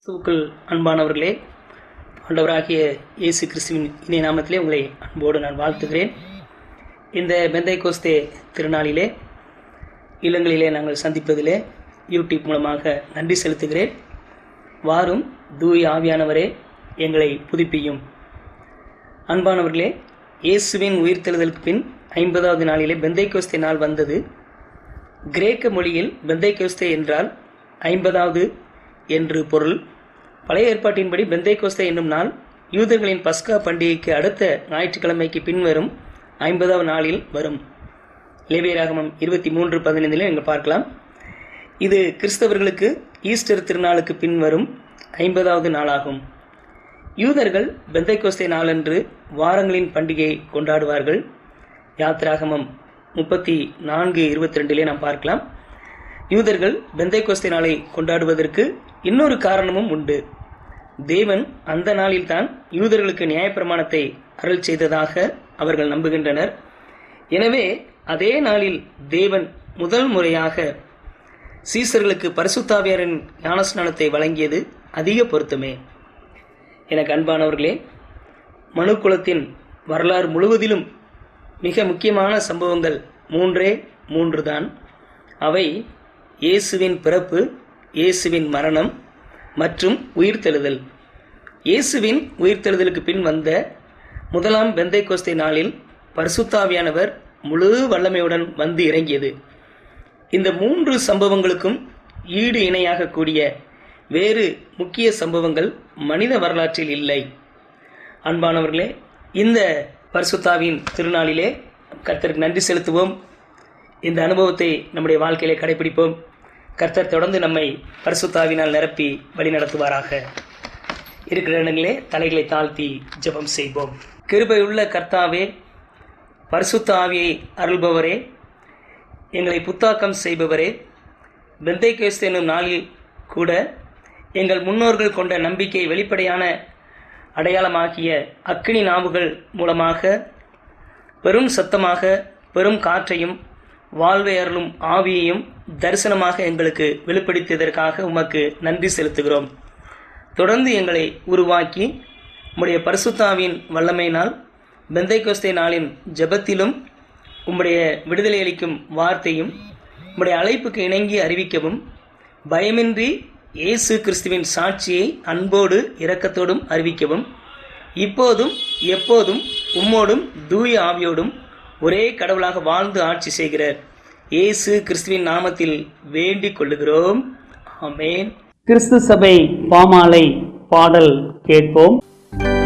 கிறிஸ்துவுக்குள் அன்பானவர்களே, ஆண்டவராகிய இயேசு கிறிஸ்துவின் இணைய நாமத்திலே உங்களை அன்போடு நான் வாழ்த்துகிறேன். இந்த பெந்தைக்கோஸ்தே திருநாளிலே இல்லங்களிலே நாங்கள் சந்திப்பதிலே யூடியூப் மூலமாக நன்றி செலுத்துகிறேன். வாரும் தூய ஆவியானவரே எங்களை புதுப்பியும். அன்பானவர்களே, இயேசுவின் உயிர்த்தெழுதலுக்கு பின் 50வது நாளிலே பெந்தைக்கோஸ்தே நாள் வந்தது. கிரேக்க மொழியில் பெந்தைக்கோஸ்தே என்றால் 50வது என்று பொருள். பழைய ஏற்பாட்டின்படி பெந்தைக்கோஸ்தே என்னும் நாள் யூதர்களின் பஸ்கா பண்டிகைக்கு அடுத்த ஞாயிற்றுக்கிழமைக்கு பின்வரும் 50வது நாளில் வரும். லேவியராகமம் 23:15 நீங்கள் பார்க்கலாம். இது கிறிஸ்தவர்களுக்கு ஈஸ்டர் திருநாளுக்கு பின்வரும் 50வது நாளாகும். யூதர்கள் பெந்தைக்கோஸ்தே நாளன்று வாரங்களின் பண்டிகை கொண்டாடுவார்கள். யாத்திராகமம் 34:22 நாம் பார்க்கலாம். யூதர்கள் பெந்தைக்கோஸ்தே நாளை கொண்டாடுவதற்கு இன்னொரு காரணமும் உண்டு. தேவன் அந்த நாளில்தான் யூதர்களுக்கு நியாயப்பிரமாணத்தை அருள் செய்ததாக அவர்கள் நம்புகின்றனர். எனவே அதே நாளில் தேவன் முதல் முறையாக சீசர்களுக்கு பரிசுத்த ஆவியாரின் ஞானஸ்நானத்தை வழங்கியது அதிக பொருத்தமே. எனக்கு அன்பானவர்களே, மனுக்குலத்தின் வரலாறு முழுவதிலும் மிக முக்கியமான சம்பவங்கள் மூன்று தான். அவை இயேசுவின் பிறப்பு, இயேசுவின் மரணம் மற்றும் உயிர்த்தெழுதல். இயேசுவின் உயிர்த்தெழுதலுக்கு பின் வந்த முதலாம் பெந்தைக்கோஸ்தே நாளில் பரிசுத்த ஆவியானவர் முழு வல்லமையுடன் வந்து இறங்கியது. இந்த 3 சம்பவங்களுக்கும் ஈடு இணையாக கூடிய வேறு முக்கிய சம்பவங்கள் மனித வரலாற்றில் இல்லை. அன்பானவர்களே, இந்த பரிசுத்தாவின் திருநாளிலே கர்த்தருக்கு நன்றி செலுத்துவோம். இந்த அனுபவத்தை நம்முடைய வாழ்க்கையிலே கடைபிடிப்போம். கர்த்தர் தொடர்ந்து நம்மை பரிசுத்தாவினால் நிரப்பி வழி நடத்துவாராக. இருக்கிற இடங்களே தலைகளை தாழ்த்தி ஜெபம் செய்வோம். கிருபையுள்ள கர்த்தாவே, பரிசுத்த ஆவியை அருள்பவரே, எங்களை புத்தாக்கம் செய்பவரே, பெந்தைக்கோஸ்தே என்னும் நாளில் கூட எங்கள் முன்னோர்கள் கொண்ட நம்பிக்கை வெளிப்படையான அடையாளமாகிய அக்கினி நாவுகள் மூலமாக பெரும் சத்தமாக பெரும் காற்றையும் வாழ்வை அருளும் ஆவியையும் தரிசனமாக எங்களுக்கு வெளிப்படுத்தியதற்காக உமக்கு நன்றி செலுத்துகிறோம். தொடர்ந்து எங்களை உருவாக்கி உம்முடைய பரிசுத்த ஆவியின் வல்லமையினால் பெந்தைக்கோஸ்தே நாளின் ஜெபத்திலும் உம்முடைய விடுதலை அளிக்கும் வார்த்தையும் உம்முடைய அழைப்புக்கு இணங்கி அறிவிக்கவும், பயமின்றி இயேசு கிறிஸ்துவின் சாட்சியை அன்போடு இரக்கத்தோடும் அறிவிக்கவும், இப்போதும் எப்போதும் உம்மோடும் தூய ஆவியோடும் ஒரே கடவுளாக வாழ்ந்து ஆட்சி செய்கிற இயேசு கிறிஸ்துவின் நாமத்தில் வேண்டிக் கொள்ளுகிறோம். ஆமென். கிறிஸ்து சபை பாமாலை பாடல் கேட்போம். Yeah.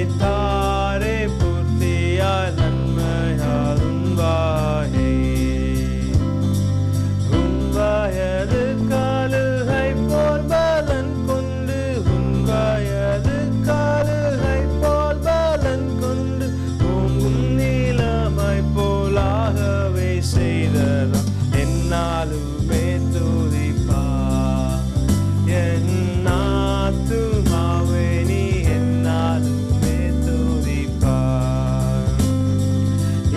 நிறைத்தாரே பூர்த்தியாய் நன்மையால் உண்பாயே. உண்பாயது காலுகை போல் பலன் கொண்டு, உண்பாயது காலுகை போல் பலன் கொண்டு, ஓங்கும் நீலமை போலாகவே செய்ததாம் என்னாலுமே துதிப்பார். என் ஆத்துமாவே நீ என்னாலுமே துதிப்பார்.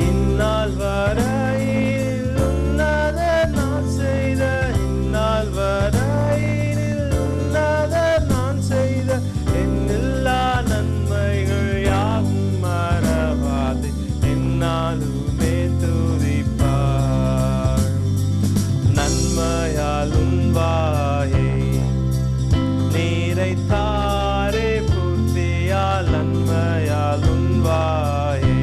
இந்நாள் வரையில் உன்னத நான் செய்த, இந்நாள் வரையில் உன்னத நான் செய்த என்னில்லா நன்மைகள் யாவும் மறவாது என்னாலுமே துதிப்பார். நன்மையால் உண்பாயே நிறைத்தாரே பூர்த்தியால் நன்மையால் உண்பாயே.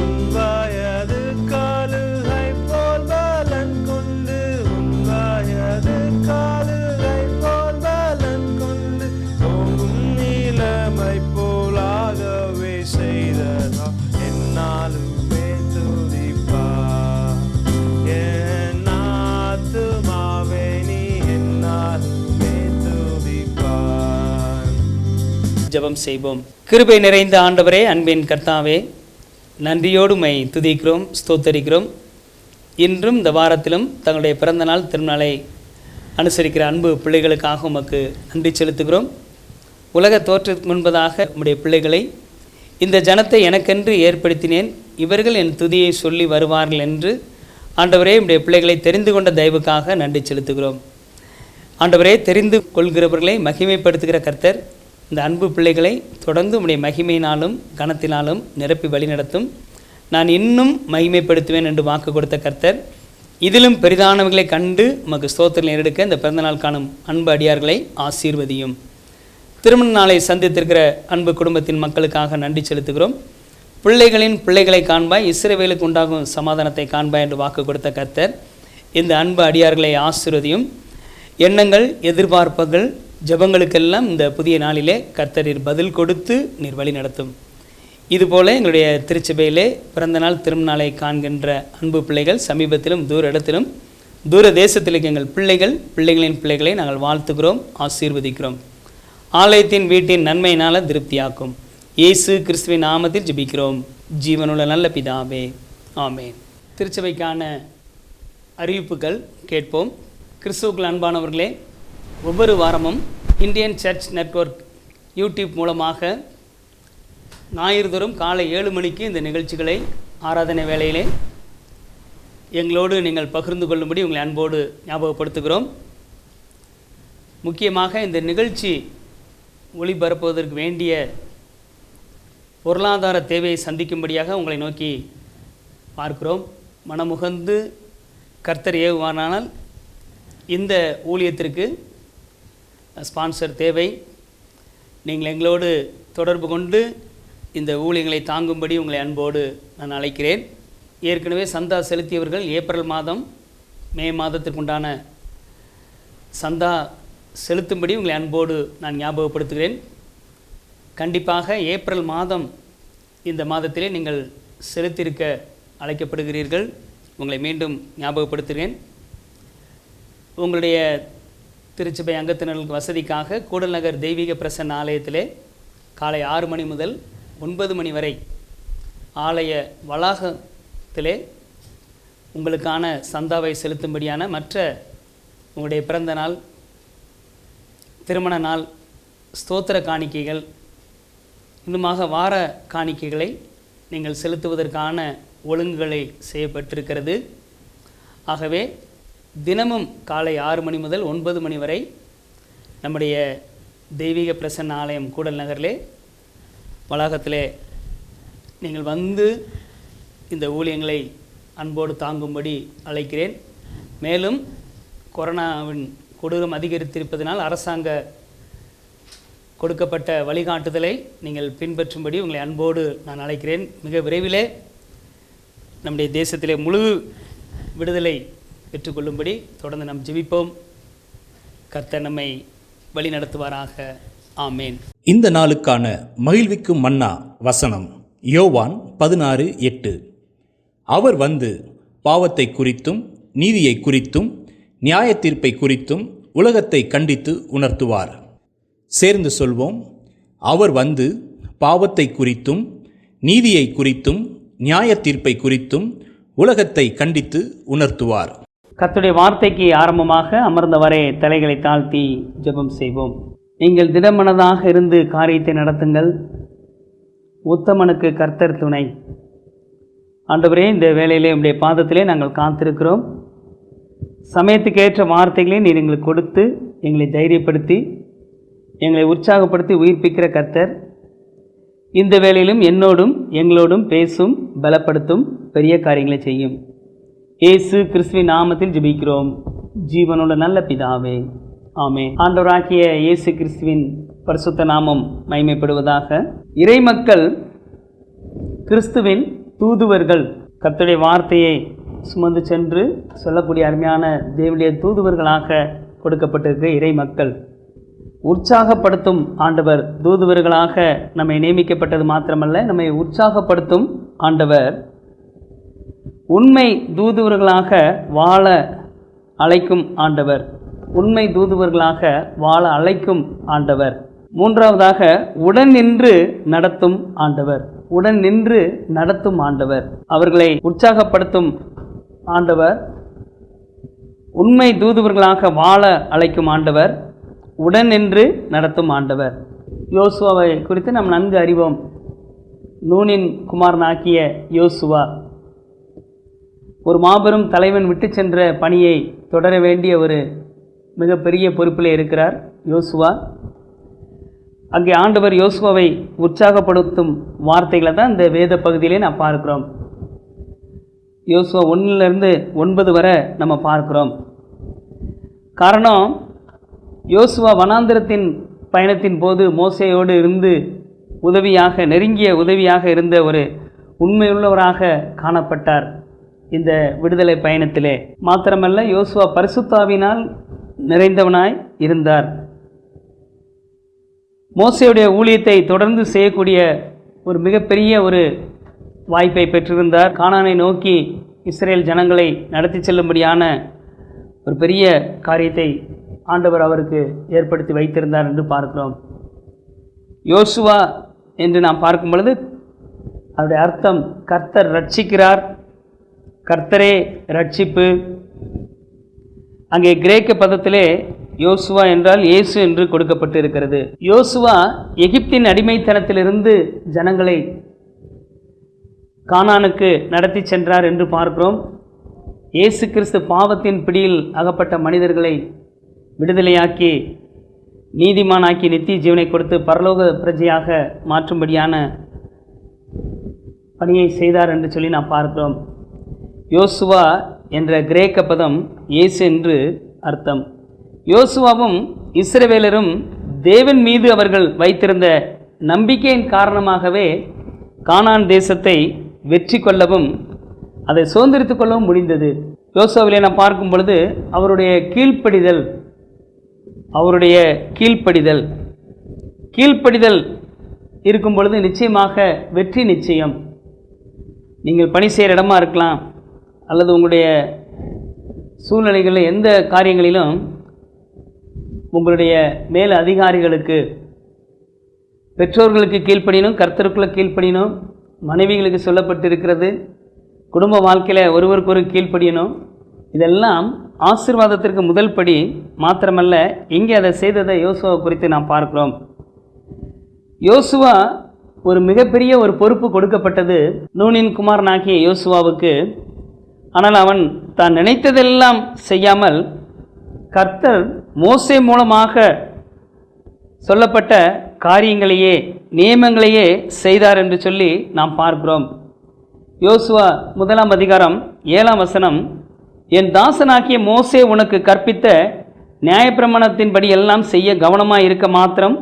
உண்பாயது காலுகை போல் பலன் கொண்டு, உண்பாயது காலுகை போல் பலன் கொண்டு, ஓங்கும் நீலமை போலாகவே செய்ததா என்னாலுமே துதிப்பார். என் ஆத்துமாவே நீ என்னாலுமே துதிப்பார். ஜெபம் செய்வோம். கிருபை நிறைந்த ஆண்டவரே, அன்பின் கர்த்தாவே, நன்றியோடு உம்மை துதிக்கிறோம், ஸ்தோத்தரிக்கிறோம். இன்றும் இந்த வாரத்திலும் தங்களுடைய பிறந்த நாள் திருநாளை அனுசரிக்கிற அன்பு பிள்ளைகளுக்காக உமக்கு நன்றி செலுத்துகிறோம். உலக தோற்றத்துக்கு முன்பதாக உம்முடைய பிள்ளைகளை, இந்த ஜனத்தை எனக்கென்று ஏற்படுத்தினேன், இவர்கள் என் துதியை சொல்லி வருவார்கள் என்று ஆண்டவரே உம்முடைய பிள்ளைகளை தெரிந்து கொண்ட தயவுக்காக நன்றி செலுத்துகிறோம். ஆண்டவரே, தெரிந்து கொள்கிறவர்களை மகிமைப்படுத்துகிற கர்த்தர், இந்த அன்பு பிள்ளைகளை தொடர்ந்து உம்முடைய மகிமையினாலும் கனத்தினாலும் நிரப்பி வழிநடத்தும். நான் இன்னும் மகிமைப்படுத்துவேன் என்று வாக்கு கொடுத்த கர்த்தர், இதிலும் பெரிதானவர்களை கண்டு உமக்கு ஸ்தோத்திரம் எடுக்க இந்த பிறந்தநாள் காணும் அன்பு அடியார்களை ஆசீர்வதியும். திருமண நாளை சந்தித்திருக்கிற அன்பு குடும்பத்தின் மக்களுக்காக நன்றி செலுத்துகிறோம். பிள்ளைகளின் பிள்ளைகளை காண்பாய், இஸ்ரவேலுக்கு உண்டாகும் சமாதானத்தை காண்பாய் என்று வாக்கு கொடுத்த கர்த்தர், இந்த அன்பு அடியார்களை ஆசீர்வதியும். எண்ணங்கள், எதிர்பார்ப்புகள், ஜெபங்களுக்கெல்லாம் இந்த புதிய நாளிலே கர்த்தர் பதில் கொடுத்து நீர் வழி நடத்தும். இதுபோல் எங்களுடைய திருச்சபையிலே பிறந்தநாள் திருநாளை காண்கின்ற அன்பு பிள்ளைகள் சமீபத்திலும் தூர இடத்திலும் தூர தேசத்திலும் எங்கள் பிள்ளைகளின் பிள்ளைகளை நாங்கள் வாழ்த்துகிறோம், ஆசீர்வதிக்கிறோம். ஆலயத்தின் வீட்டின் நன்மையினால் திருப்தியாக்கும். இயேசு கிறிஸ்துவின் நாமத்தில் ஜெபிக்கிறோம், ஜீவனுள்ள நல்ல பிதாவே, ஆமென். திருச்சபைக்கான அறிவிப்புகள் கேட்போம். கிறிஸ்துவுக்குள் அன்பானவர்களே, ஒவ்வொரு வாரமும் இந்தியன் சர்ச் நெட்வொர்க் யூடியூப் மூலமாக ஞாயிறுதோறும் காலை 7 மணிக்கு இந்த நிகழ்ச்சிகளை ஆராதனை வேளையிலே எங்களோடு நீங்கள் பகிர்ந்து கொள்ளும்படி உங்களை அன்போடு ஞாபகப்படுத்துகிறோம். முக்கியமாக இந்த நிகழ்ச்சி ஒளிபரப்புவதற்கு வேண்டிய பொருளாதார தேவையை சந்திக்கும்படியாக உங்களை நோக்கி பார்க்கிறோம். மனமுகந்து கர்த்தர் ஏவுவானால் இந்த ஊழியத்திற்கு ஸ்பான்சர் தேவை. நீங்கள் எங்களோடு தொடர்பு கொண்டு இந்த ஊழியங்களை தாங்கும்படி உங்களை அன்போடு நான் அழைக்கிறேன். ஏற்கனவே சந்தா செலுத்தியவர்கள் ஏப்ரல் மாதம் மே மாதத்திற்குண்டான சந்தா செலுத்தும்படி உங்களை அன்போடு நான் ஞாபகப்படுத்துகிறேன். கண்டிப்பாக ஏப்ரல் மாதம் இந்த மாதத்திலே நீங்கள் செலுத்தியிருக்க அழைக்கப்படுகிறீர்கள். உங்களை மீண்டும் ஞாபகப்படுத்துகிறேன். உங்களுடைய திருச்சபை அங்கத்தினர்களுக்கு வசதிக்காக கூடல் நகர் தெய்வீக பிரசன்ன ஆலயத்திலே காலை 6 மணி முதல் 9 மணி வரை ஆலய வளாகத்திலே உங்களுக்கான சந்தாவை செலுத்தும்படியான மற்ற உங்களுடைய பிறந்த நாள், திருமண நாள், ஸ்தோத்திர காணிக்கைகள், இன்னுமாக வார காணிக்கைகளை நீங்கள் செலுத்துவதற்கான ஒழுங்குகளை செய்யப்பட்டிருக்கிறது. ஆகவே தினமும் காலை 6 மணி முதல் 9 மணி வரை நம்முடைய தெய்வீக பிரசன்ன ஆலயம் கூடல் நகரிலே வளாகத்திலே நீங்கள் வந்து இந்த ஊழியங்களை அன்போடு தாங்கும்படி அழைக்கிறேன். மேலும் கொரோனாவின் கொடூரம் அதிகரித்திருப்பதனால் அரசாங்க கொடுக்கப்பட்ட வழிகாட்டுதலை நீங்கள் பின்பற்றும்படி உங்களை அன்போடு நான் அழைக்கிறேன். மிக விரைவிலே நம்முடைய தேசத்திலே முழு விடுதலை பெற்றுக்கொள்ளும்படி தொடர்ந்து நாம் ஜெபிப்போம். கர்த்தர் நம்மை வழி நடத்துவாராக. ஆமேன். இந்த நாளுக்கான மகிழ்விக்கும் மன்னா வசனம் யோவான் 16:8. அவர் வந்து பாவத்தை குறித்தும் நீதியை குறித்தும் நியாய தீர்ப்பை குறித்தும் உலகத்தை கண்டித்து உணர்த்துவார். சேர்ந்து சொல்வோம். அவர் வந்து பாவத்தை குறித்தும் நீதியை குறித்தும் நியாய தீர்ப்பை குறித்தும் உலகத்தை கண்டித்து உணர்த்துவார். கர்த்தருடைய வார்த்தைக்கு ஆரம்பமாக அமர்ந்தவரே தலைகளை தாழ்த்தி ஜெபம் செய்வோம். நீங்கள் திடமனதாக இருந்து காரியத்தை நடத்துங்கள். உத்தமனுக்கு கர்த்தர் துணை. ஆண்டவரே, இந்த வேளையிலே உம்முடைய பாதத்திலே நாங்கள் காத்திருக்கிறோம். சமயத்துக்கு ஏற்ற வார்த்தைகளை நீர் எங்களுக்கு கொடுத்து எங்களை தைரியப்படுத்தி எங்களை உற்சாகப்படுத்தி உயிர்ப்பிக்கிற கர்த்தர், இந்த வேளையிலும் என்னோடும் எங்களோடும் பேசும், பலப்படுத்தும், பெரிய காரியங்களை செய்யும். இயேசு கிறிஸ்துவின் நாமத்தில் ஜெபிக்கிறோம் ஜீவனோட நல்ல பிதாவே, ஆமென். ஆண்டவராகிய இயேசு கிறிஸ்துவின் பரிசுத்த நாமம் மகிமைப்படுவதாக. இறைமக்கள் கிறிஸ்துவின் தூதுவர்கள், கர்த்தருடைய வார்த்தையை சுமந்து சென்று சொல்லக்கூடிய அருமையான தேவனுடைய தூதுவர்களாக கொடுக்கப்பட்டிருக்கிற இறைமக்கள், உற்சாகப்படுத்தும் ஆண்டவர். தூதுவர்களாக நம்மை நியமிக்கப்பட்டது மாத்திரமல்ல, நம்மை உற்சாகப்படுத்தும் ஆண்டவர். உண்மை தூதுவர்களாக வாழ அழைக்கும் ஆண்டவர். உண்மை தூதுவர்களாக வாழ அழைக்கும் ஆண்டவர். மூன்றாவதாக உடன் நின்று நடத்தும் ஆண்டவர். உடன் நின்று நடத்தும் ஆண்டவர். அவர்களை உற்சாகப்படுத்தும் ஆண்டவர். உண்மை தூதுவர்களாக வாழ அழைக்கும் ஆண்டவர். உடன் நின்று நடத்தும் ஆண்டவர். யோசுவாவை குறித்து நாம் நன்கு அறிவோம். நூனின் குமாரனாகிய யோசுவா ஒரு மாபெரும் தலைவன் விட்டு சென்ற பணியை தொடர வேண்டிய ஒரு மிகப்பெரிய பொறுப்பில் இருக்கிறார் யோசுவா. அங்கே ஆண்டவர் யோசுவாவை உற்சாகப்படுத்தும் வார்த்தைகளை தான் இந்த வேத பகுதியிலே நாம் பார்க்கிறோம். யோசுவா 1 - 9 வரை நம்ம பார்க்கிறோம். காரணம், யோசுவா வனாந்திரத்தின் பயணத்தின் போது மோசேயோடு இருந்து உதவியாக, நெருங்கிய உதவியாக இருந்த ஒரு உண்மையுள்ளவராக காணப்பட்டார் இந்த விடுதலை பயணத்திலே. மாத்திரமல்ல, யோசுவா பரிசுத்தாவினால் நிறைந்தவனாய் இருந்தார். மோசேயுடைய ஊழியத்தை தொடர்ந்து செய்யக்கூடிய ஒரு மிகப்பெரிய ஒரு வாய்ப்பை பெற்றிருந்தார். கானானை நோக்கி இஸ்ரேல் ஜனங்களை நடத்தி செல்லும்படியான ஒரு பெரிய காரியத்தை ஆண்டவர் அவருக்கு ஏற்படுத்தி வைத்திருந்தார் என்று பார்க்கிறோம். யோசுவா என்று நாம் பார்க்கும் பொழுது அதனுடைய அர்த்தம் கர்த்தர் ரட்சிக்கிறார், கர்த்தரே ரட்சிப்பு. அங்கே கிரேக்க பதத்திலே யோசுவா என்றால் இயேசு என்று கொடுக்கப்பட்டு இருக்கிறது. யோசுவா எகிப்தின் அடிமைத்தனத்திலிருந்து ஜனங்களை கானானுக்கு நடத்தி சென்றார் என்று பார்க்கிறோம். இயேசு கிறிஸ்து பாவத்தின் பிடியில் அகப்பட்ட மனிதர்களை விடுதலையாக்கி நீதிமானாக்கி நித்திய ஜீவனை கொடுத்து பரலோக பிரஜையாக மாற்றும்படியான பணியை செய்தார் என்று சொல்லி நாம் பார்க்கிறோம். யோசுவா என்ற கிரேக்க பதம் இயேசு என்று அர்த்தம். யோசுவாவும் இஸ்ரவேலரும் தேவன் மீது அவர்கள் வைத்திருந்த நம்பிக்கையின் காரணமாகவே கானான் தேசத்தை வெற்றி கொள்ளவும் அதை சுதந்திரித்துக் கொள்ளவும் முடிந்தது. யோசுவாவிலே நாம் பார்க்கும் பொழுது அவருடைய கீழ்ப்படிதல் இருக்கும் பொழுது நிச்சயமாக வெற்றி நிச்சயம். நீங்கள் பணி செய்கிற இடமா இருக்கலாம், அல்லது உங்களுடைய சூழ்நிலைகளில் எந்த காரியங்களிலும் உங்களுடைய மேல் அதிகாரிகளுக்கு, பெற்றோர்களுக்கு கீழ்ப்படியணும், கர்த்தருக்குள்ள கீழ்ப்படியணும். மனைவிகளுக்கு சொல்லப்பட்டிருக்கிறது, குடும்ப வாழ்க்கையில் ஒருவருக்கொரு கீழ்ப்படியணும். இதெல்லாம் ஆசீர்வாதத்திற்கு முதல் படி. மாத்திரமல்ல, இங்கே அதை செய்ததை யோசுவா குறித்து நாம் பார்க்கிறோம். யோசுவா ஒரு மிகப்பெரிய ஒரு பொறுப்பு கொடுக்கப்பட்டது நூனின் குமாரனாகிய யோசுவாவுக்கு. ஆனால் அவன் தான் நினைத்ததெல்லாம் செய்யாமல் கர்த்தர் மோசே மூலமாக சொல்லப்பட்ட காரியங்களையே, நியமங்களையே செய்தார் என்று சொல்லி நாம் பார்க்கிறோம். யோசுவா 1 அதிகாரம் 7 வசனம், என் தாசனாகிய மோசே உனக்கு கற்பித்த நியாயப்பிரமாணத்தின்படி எல்லாம் செய்ய கவனமாய் இருக்க மாத்திரம்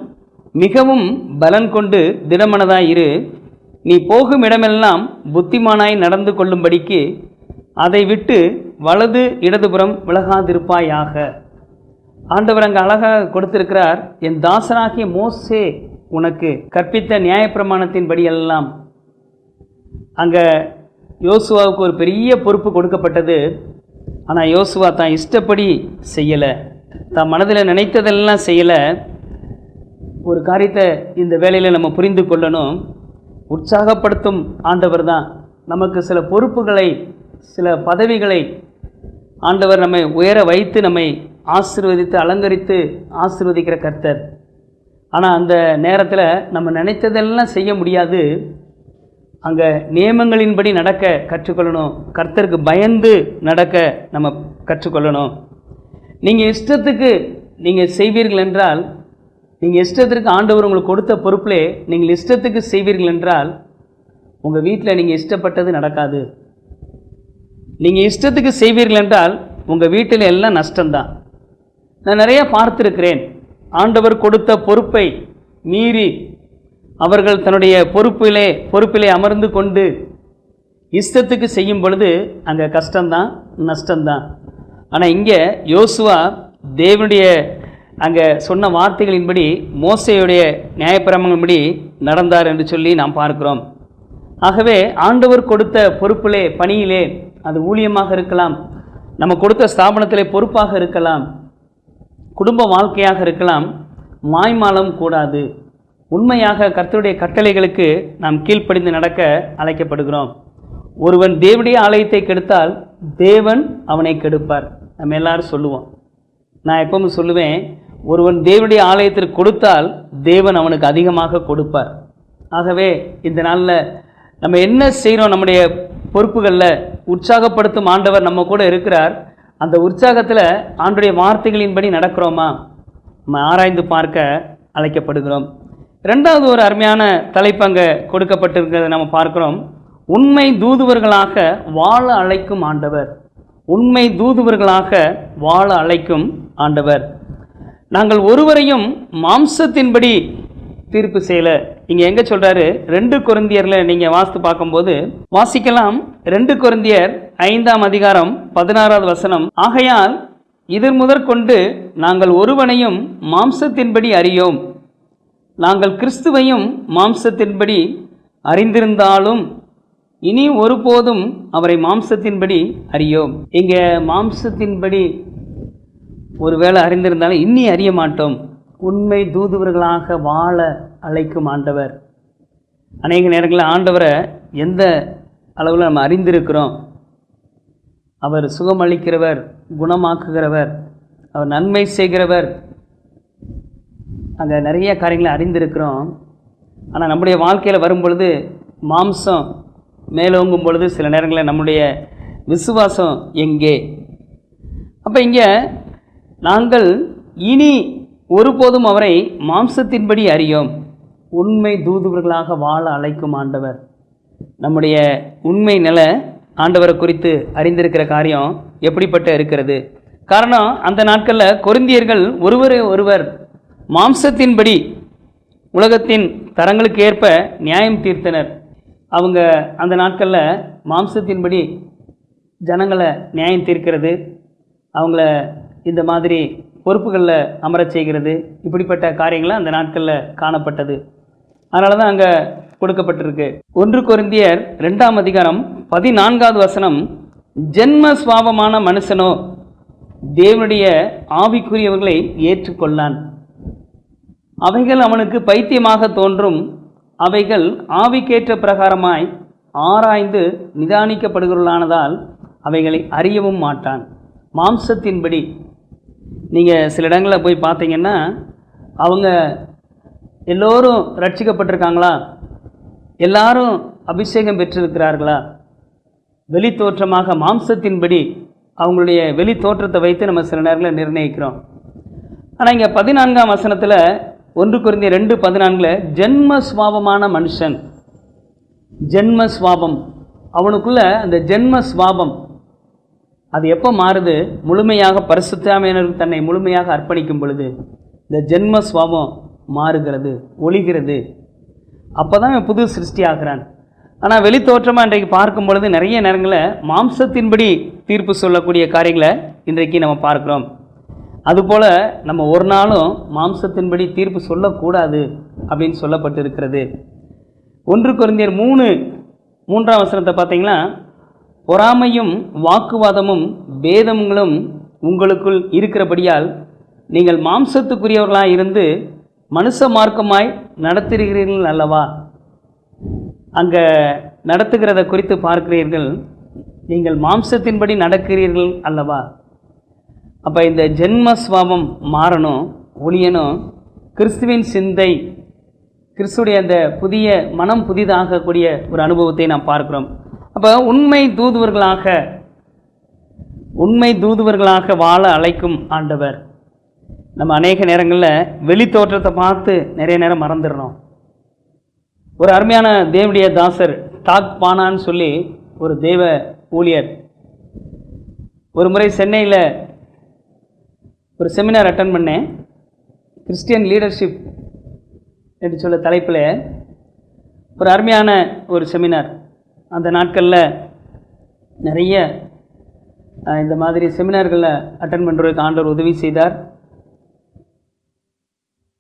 மிகவும் பலன் கொண்டு திடமனதாய் இரு. நீ போகும் இடமெல்லாம் புத்திமானாய் நடந்து கொள்ளும்படிக்கு அதை விட்டு வலது இடதுபுறம் விலகாதிருப்பாயாக. ஆண்டவர் அங்கே அழகாக கொடுத்திருக்கிறார், என் தாசனாகிய மோசே உனக்கு கற்பித்த நியாயப்பிரமாணத்தின்படி எல்லாம். அங்கே யோசுவாவுக்கு ஒரு பெரிய பொறுப்பு கொடுக்கப்பட்டது. ஆனால் யோசுவா தான் இஷ்டப்படி செய்யலை, தான் மனதில் நினைத்ததெல்லாம் செய்யலை. ஒரு காரியத்தை இந்த வேளையில் நம்ம புரிந்து கொள்ளணும். உற்சாகப்படுத்தும் ஆண்டவர் தான் நமக்கு சில பொறுப்புகளை, சில பதவிகளை ஆண்டவர் நம்மை உயர வைத்து நம்மை ஆசீர்வதித்து அலங்கரித்து ஆசீர்வதிக்கிற கர்த்தர். ஆனால் அந்த நேரத்தில் நம்ம நினைத்ததெல்லாம் செய்ய முடியாது. அங்கே நியமங்களின்படி நடக்க கற்றுக்கொள்ளணும். கர்த்தருக்கு பயந்து நடக்க நம்ம கற்றுக்கொள்ளணும். நீங்கள் இஷ்டத்துக்கு நீங்கள் செய்வீர்கள் என்றால், நீங்கள் இஷ்டத்திற்கு ஆண்டவர் உங்களுக்கு கொடுத்த பொறுப்பிலே நீங்கள் இஷ்டத்துக்கு செய்வீர்கள் என்றால், உங்கள் வீட்டில் நீங்கள் இஷ்டப்பட்டது நடக்காது. நீங்கள் இஷ்டத்துக்கு செய்வீர்கள் என்றால் உங்கள் வீட்டில் எல்லாம் நஷ்டம்தான். நான் நிறைய பார்த்துருக்கிறேன். ஆண்டவர் கொடுத்த பொறுப்பை மீறி அவர்கள் தன்னுடைய பொறுப்பிலே அமர்ந்து கொண்டு இஷ்டத்துக்கு செய்யும் பொழுது அங்கே கஷ்டம்தான், நஷ்டம்தான். ஆனால் இங்கே யோசுவா தேவனுடைய அங்கே சொன்ன வார்த்தைகளின்படி மோசேயுடைய நியாயப்பிரமாணப்படி நடந்தார் என்று சொல்லி நாம் பார்க்கிறோம். ஆகவே ஆண்டவர் கொடுத்த பொறுப்பிலே, பணியிலே, அது ஊழியமாக இருக்கலாம், நம்ம கொடுத்த ஸ்தாபனத்திலே பொறுப்பாக இருக்கலாம், குடும்ப வாழ்க்கையாக இருக்கலாம், மாய்மாலம் கூடாது. உண்மையாக கர்த்தருடைய கட்டளைகளுக்கு நாம் கீழ்ப்படிந்து நடக்க அழைக்கப்படுகிறோம். ஒருவன் தேவனுடைய ஆலயத்தை கெடுத்தால் தேவன் அவனை கெடுப்பார். நம்ம எல்லாரும் சொல்லுவோம். நான் எப்பவும் சொல்லுவேன், ஒருவன் தேவனுடைய ஆலயத்திற்கு கொடுத்தால் தேவன் அவனுக்கு அதிகமாக கொடுப்பார். ஆகவே இந்த நாளில் நம்ம என்ன செய்கிறோம், நம்முடைய பொறுப்புகளில் உற்சாகப்படுத்தும் ஆண்டவர் நம்ம கூட இருக்கிறார். அந்த உற்சாகத்தில் ஆண்டுடைய வார்த்தைகளின்படி நடக்கிறோமா, நம்ம ஆராய்ந்து பார்க்க அழைக்கப்படுகிறோம். ரெண்டாவது ஒரு அருமையான தலைப்பு அங்கே கொடுக்கப்பட்டிருக்கிறத நம்ம பார்க்கிறோம். உண்மை தூதுவர்களாக வாழ அழைக்கும் ஆண்டவர். உண்மை தூதுவர்களாக வாழ அழைக்கும் ஆண்டவர். நாங்கள் ஒருவரையும் மாம்சத்தின்படி தீர்ப்பு செய்யலை. இங்கே எங்கே சொல்கிறாரு? 2 கொரிந்தியரில் நீங்கள் வாசித்து பார்க்கும்போது வாசிக்கலாம். 2 கொரிந்தியர் 5ஆம் அதிகாரம் 16வது வசனம். ஆகையால் இதன் முதற்கொண்டு நாங்கள் ஒருவனையும் மாம்சத்தின்படி அறியோம். நாங்கள் கிறிஸ்துவையும் மாம்சத்தின்படி அறிந்திருந்தாலும் இனி ஒருபோதும் அவரை மாம்சத்தின்படி அறியோம். இங்கே மாம்சத்தின்படி ஒருவேளை அறிந்திருந்தாலும் இன்னி அறிய மாட்டோம். உண்மை தூதுவர்களாக வாழ அழைக்கும் ஆண்டவர். அநேக நேரங்களில் ஆண்டவரை எந்த அளவில் நம்ம அறிந்திருக்கிறோம்? அவர் சுகமளிக்கிறவர், குணமாக்குகிறவர், அவர் நன்மை செய்கிறவர். அங்கே நிறைய காரியங்களை அறிந்திருக்கிறோம். ஆனால் நம்முடைய வாழ்க்கையில் வரும் பொழுது, மாம்சம் மேலோங்கும் பொழுது சில நேரங்களில் நம்முடைய விசுவாசம் எங்கே? அப்போ இங்கே நாங்கள் இனி ஒருபோதும் அவரை மாம்சத்தின்படி அறியோம். உண்மை தூதுவர்களாக வாழ அழைக்கும் ஆண்டவர். நம்முடைய உண்மை நில ஆண்டவரை குறித்து அறிந்திருக்கிற காரியம் எப்படிப்பட்ட இருக்கிறது? காரணம், அந்த நாட்களில் கொரிந்தியர்கள் ஒருவரை ஒருவர் மாம்சத்தின்படி உலகத்தின் தரங்களுக்கு ஏற்ப நியாயம் தீர்த்தனர். அவங்க அந்த நாட்களில் மாம்சத்தின்படி ஜனங்களை நியாயம் தீர்க்கிறது, அவங்கள இந்த மாதிரி பொறுப்புகளில் அமரச் செய்கிறது, இப்படிப்பட்ட காரியங்கள் அந்த நாட்களில் காணப்பட்டது. அதனால தான் அங்கே கொடுக்கப்பட்டிருக்கு. 1 கொரிந்தியர் 2ஆம் அதிகாரம் 14வது வசனம். ஜென்ம சுவாபமான மனுஷனோ தேவனுடைய ஆவிக்குரியவர்களை ஏற்றுக்கொள்ளான். அவைகள் அவனுக்கு பைத்தியமாக தோன்றும். அவைகள் ஆவிக்கேற்ற பிரகாரமாய் ஆராய்ந்து நிதானிக்கப்படுகிறவர்களானதால் அவைகளை அறியவும் மாட்டான். மாம்சத்தின்படி நீங்கள் சில இடங்களில் போய் பார்த்தீங்கன்னா, அவங்க எல்லோரும் ரட்சிக்கப்பட்டிருக்காங்களா, எல்லாரும் அபிஷேகம் பெற்றிருக்கிறார்களா? வெளி தோற்றமாக மாம்சத்தின்படி அவங்களுடைய வெளி தோற்றத்தை வைத்து நம்ம சில நேரங்களில் நிர்ணயிக்கிறோம். ஆனால் இங்கே 14ஆம் வசனத்தில் 1 கொரிந்தியர் 2:14 ஜென்ம சுவாபமான மனுஷன். ஜென்ம சுவாபம், அவனுக்குள்ள அந்த ஜென்ம சுவாபம் அது எப்போ மாறுது? முழுமையாக பரிசுத்தாவியானவருக்கு தன்னை முழுமையாக அர்ப்பணிக்கும் பொழுது இந்த ஜென்ம சுவாபம் மாறுகிறது, ஒளிகிறது. அப்போ தான் புது சிருஷ்டி ஆகிறான். ஆனால் வெளி தோற்றமாக இன்றைக்கு பார்க்கும் பொழுது நிறைய நேரங்களில் மாம்சத்தின்படி தீர்ப்பு சொல்லக்கூடிய காரியங்களை இன்றைக்கு நம்ம பார்க்குறோம். அதுபோல் நம்ம ஒரு நாளும் மாம்சத்தின்படி தீர்ப்பு சொல்லக்கூடாது அப்படின்னு சொல்லப்பட்டிருக்கிறது. 1 கொரிந்தியர் 3:3 வசனத்தை பார்த்தீங்கன்னா, பொறாமையும் வாக்குவாதமும் பேதங்களும் உங்களுக்குள் இருக்கிறபடியால் நீங்கள் மாம்சத்துக்குரியவர்களாக இருந்து மனுஷ மார்க்கமாய் நடத்துகிறீர்கள் அல்லவா. அங்கே நடத்துகிறத குறித்து பார்க்கிறீர்கள், நீங்கள் மாம்சத்தின்படி நடக்கிறீர்கள் அல்லவா. அப்போ இந்த ஜென்மஸ்வாபம் மாறணும், ஒழியணும். கிறிஸ்துவின் சிந்தை, கிறிஸ்துடைய அந்த புதிய மனம் புதிதாகக்கூடிய ஒரு அனுபவத்தை நாம் பார்க்கிறோம். அப்போ உண்மை தூதுவர்களாக வாழ அழைக்கும் ஆண்டவர். நம்ம அநேக நேரங்களில் வெளி தோற்றத்தை பார்த்து நிறைய நேரம் மறந்துடுறோம். ஒரு அருமையான தேவனுடைய தாசர் டாக் பானான்னு சொல்லி ஒரு தேவ ஊழியர் ஒரு முறை சென்னையில் ஒரு செமினார் அட்டன் பண்ணேன். கிறிஸ்டியன் லீடர்ஷிப் என்று சொல்ல தலைப்பில் ஒரு அருமையான ஒரு செமினார். அந்த நாட்களில் நிறைய இந்த மாதிரி செமினார்களில் அட்டன் பண்ணுறதுக்கு ஆண்டவர் உதவி செய்தார்.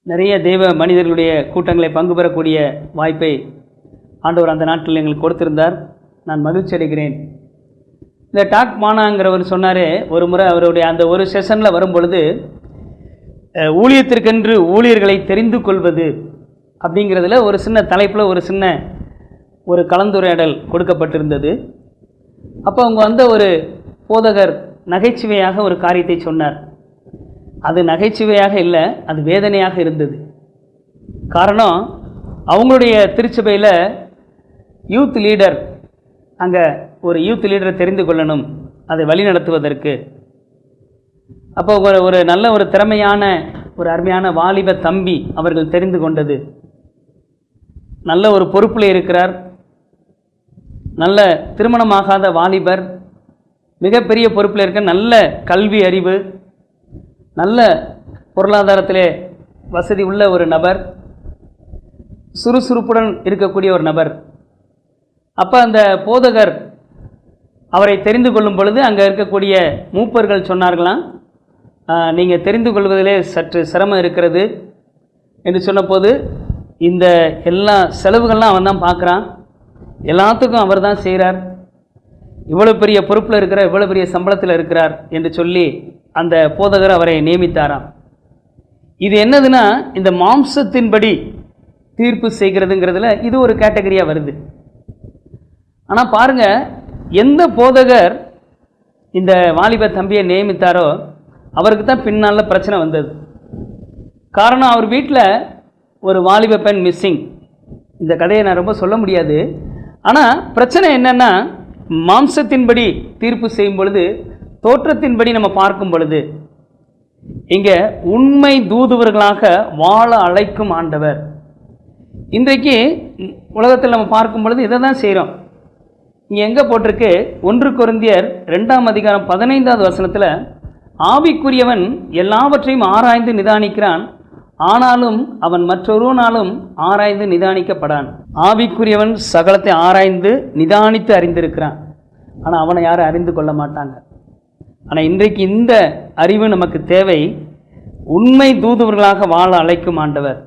நிறைய தேவ மனிதர்களுடைய கூட்டங்களை பங்கு பெறக்கூடிய வாய்ப்பை ஆண்டவர் அந்த நாட்களில் எங்களுக்கு கொடுத்திருந்தார். நான் மகிழ்ச்சி அடைகிறேன். இந்த டாக் மானாங்கிறவர் சொன்னார், ஒரு முறை அவருடைய அந்த ஒரு செஷனில் வரும் பொழுது ஊழியத்திற்கென்று ஊழியர்களை தெரிந்து கொள்வது அப்படிங்கிறதுல ஒரு சின்ன தலைப்பில் ஒரு கலந்துரையாடல் கொடுக்கப்பட்டிருந்தது. அப்போ அவங்க வந்த ஒரு போதகர் நகைச்சுவையாக ஒரு காரியத்தை சொன்னார். அது நகைச்சுவையாக இல்லை, அது வேதனையாக இருந்தது. காரணம், அவங்களுடைய திருச்சபையில் யூத் லீடர், அங்கே ஒரு யூத் லீடரை தெரிந்து கொள்ளணும் அதை வழி நடத்துவதற்கு. அப்போ ஒரு நல்ல ஒரு திறமையான ஒரு அருமையான வாலிப தம்பி அவர்கள் தெரிந்து கொண்டது. நல்ல ஒரு பொறுப்பில் இருக்கிறார், நல்ல திருமணமாகாத வாலிபர், மிகப்பெரிய பொறுப்பில் இருக்க, நல்ல கல்வி அறிவு, நல்ல பொருளாதாரத்திலே வசதி உள்ள ஒரு நபர், சுறுசுறுப்புடன் இருக்கக்கூடிய ஒரு நபர். அப்போ அந்த போதகர் அவரை தெரிந்து கொள்ளும் பொழுது அங்கே இருக்கக்கூடிய மூப்பர்கள் சொன்னார்களாம், நீங்கள் தெரிந்து கொள்வதிலே சற்று சிரமம் இருக்கிறது என்று சொன்னபோது, இந்த எல்லா செலவுகள்லாம் அவன் தான் பார்க்குறான், எல்லாத்துக்கும் அவர் தான் செய்கிறார், இவ்வளோ பெரிய பொறுப்பில் இருக்கிறார், இவ்வளோ பெரிய சம்பளத்தில் இருக்கிறார் என்று சொல்லி அந்த போதகர் அவரை நியமித்தாராம். இது என்னதுன்னா, இந்த மாம்சத்தின்படி தீர்ப்பு செய்கிறதுங்கிறதுல இது ஒரு கேட்டகரியாக வருது. ஆனால் பாருங்கள், எந்த போதகர் இந்த வாலிப தம்பியை நியமித்தாரோ அவருக்கு தான் பின்னால் பிரச்சனை வந்தது. காரணம், அவர் வீட்டில் ஒரு வாலிப பெண் மிஸ்ஸிங். இந்த கதையை நான் ரொம்ப சொல்ல முடியாது. ஆனால் பிரச்சனை என்னென்னா, மாம்சத்தின்படி தீர்ப்பு செய்யும் பொழுது, தோற்றத்தின்படி நம்ம பார்க்கும் பொழுது, இங்கே உண்மை தூதுவர்களாக வாழ அழைக்கும் ஆண்டவர். இன்றைக்கு உலகத்தில் நம்ம பார்க்கும் பொழுது இதை தான் செய்கிறோம். இங்கே எங்கே போட்டிருக்கு, 1 கொரிந்தியர் 2:15 வசனத்தில், ஆவிக்குரியவன் எல்லாவற்றையும் ஆராய்ந்து நிதானிக்கிறான், ஆனாலும் அவன் மற்றொருவனாலும் ஆராய்ந்து நிதானிக்கப்படான். ஆவிக்குரியவன் சகலத்தை ஆராய்ந்து நிதானித்து அறிந்திருக்கிறான், ஆனால் அவனை யாரும் அறிந்து கொள்ள மாட்டாங்க. ஆனால் இன்றைக்கு இந்த அறிவு நமக்கு தேவை. உண்மை தூதுவர்களாக வாழ அழைக்கும் ஆண்டவர்.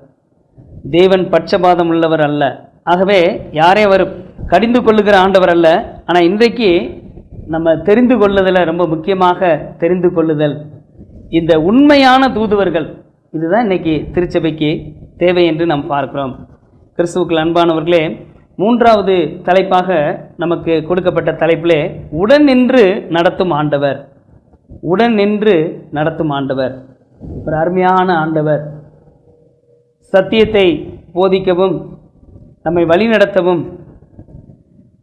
தேவன் பட்சபாதம் உள்ளவர் அல்ல. ஆகவே யாரையும் அவர் கடிந்து கொள்ளுகிற ஆண்டவர் அல்ல. ஆனால் இன்றைக்கு நம்ம தெரிந்து கொள்ளுதல், ரொம்ப முக்கியமாக தெரிந்து கொள்ளுதல், இந்த உண்மையான தூதுவர்கள், இதுதான் இன்றைக்கி திருச்சபைக்கு தேவை என்று நாம் பார்க்கிறோம். கிறிஸ்துவுக்குள் அன்பானவர்களே, 3வது தலைப்பாக நமக்கு கொடுக்கப்பட்ட தலைப்பிலே உடன் நின்று நடத்தும் ஆண்டவர். உடன் நின்று நடத்தும் ஆண்டவர் ஒரு அருமையான ஆண்டவர். சத்தியத்தை போதிக்கவும் நம்மை வழிநடத்தவும்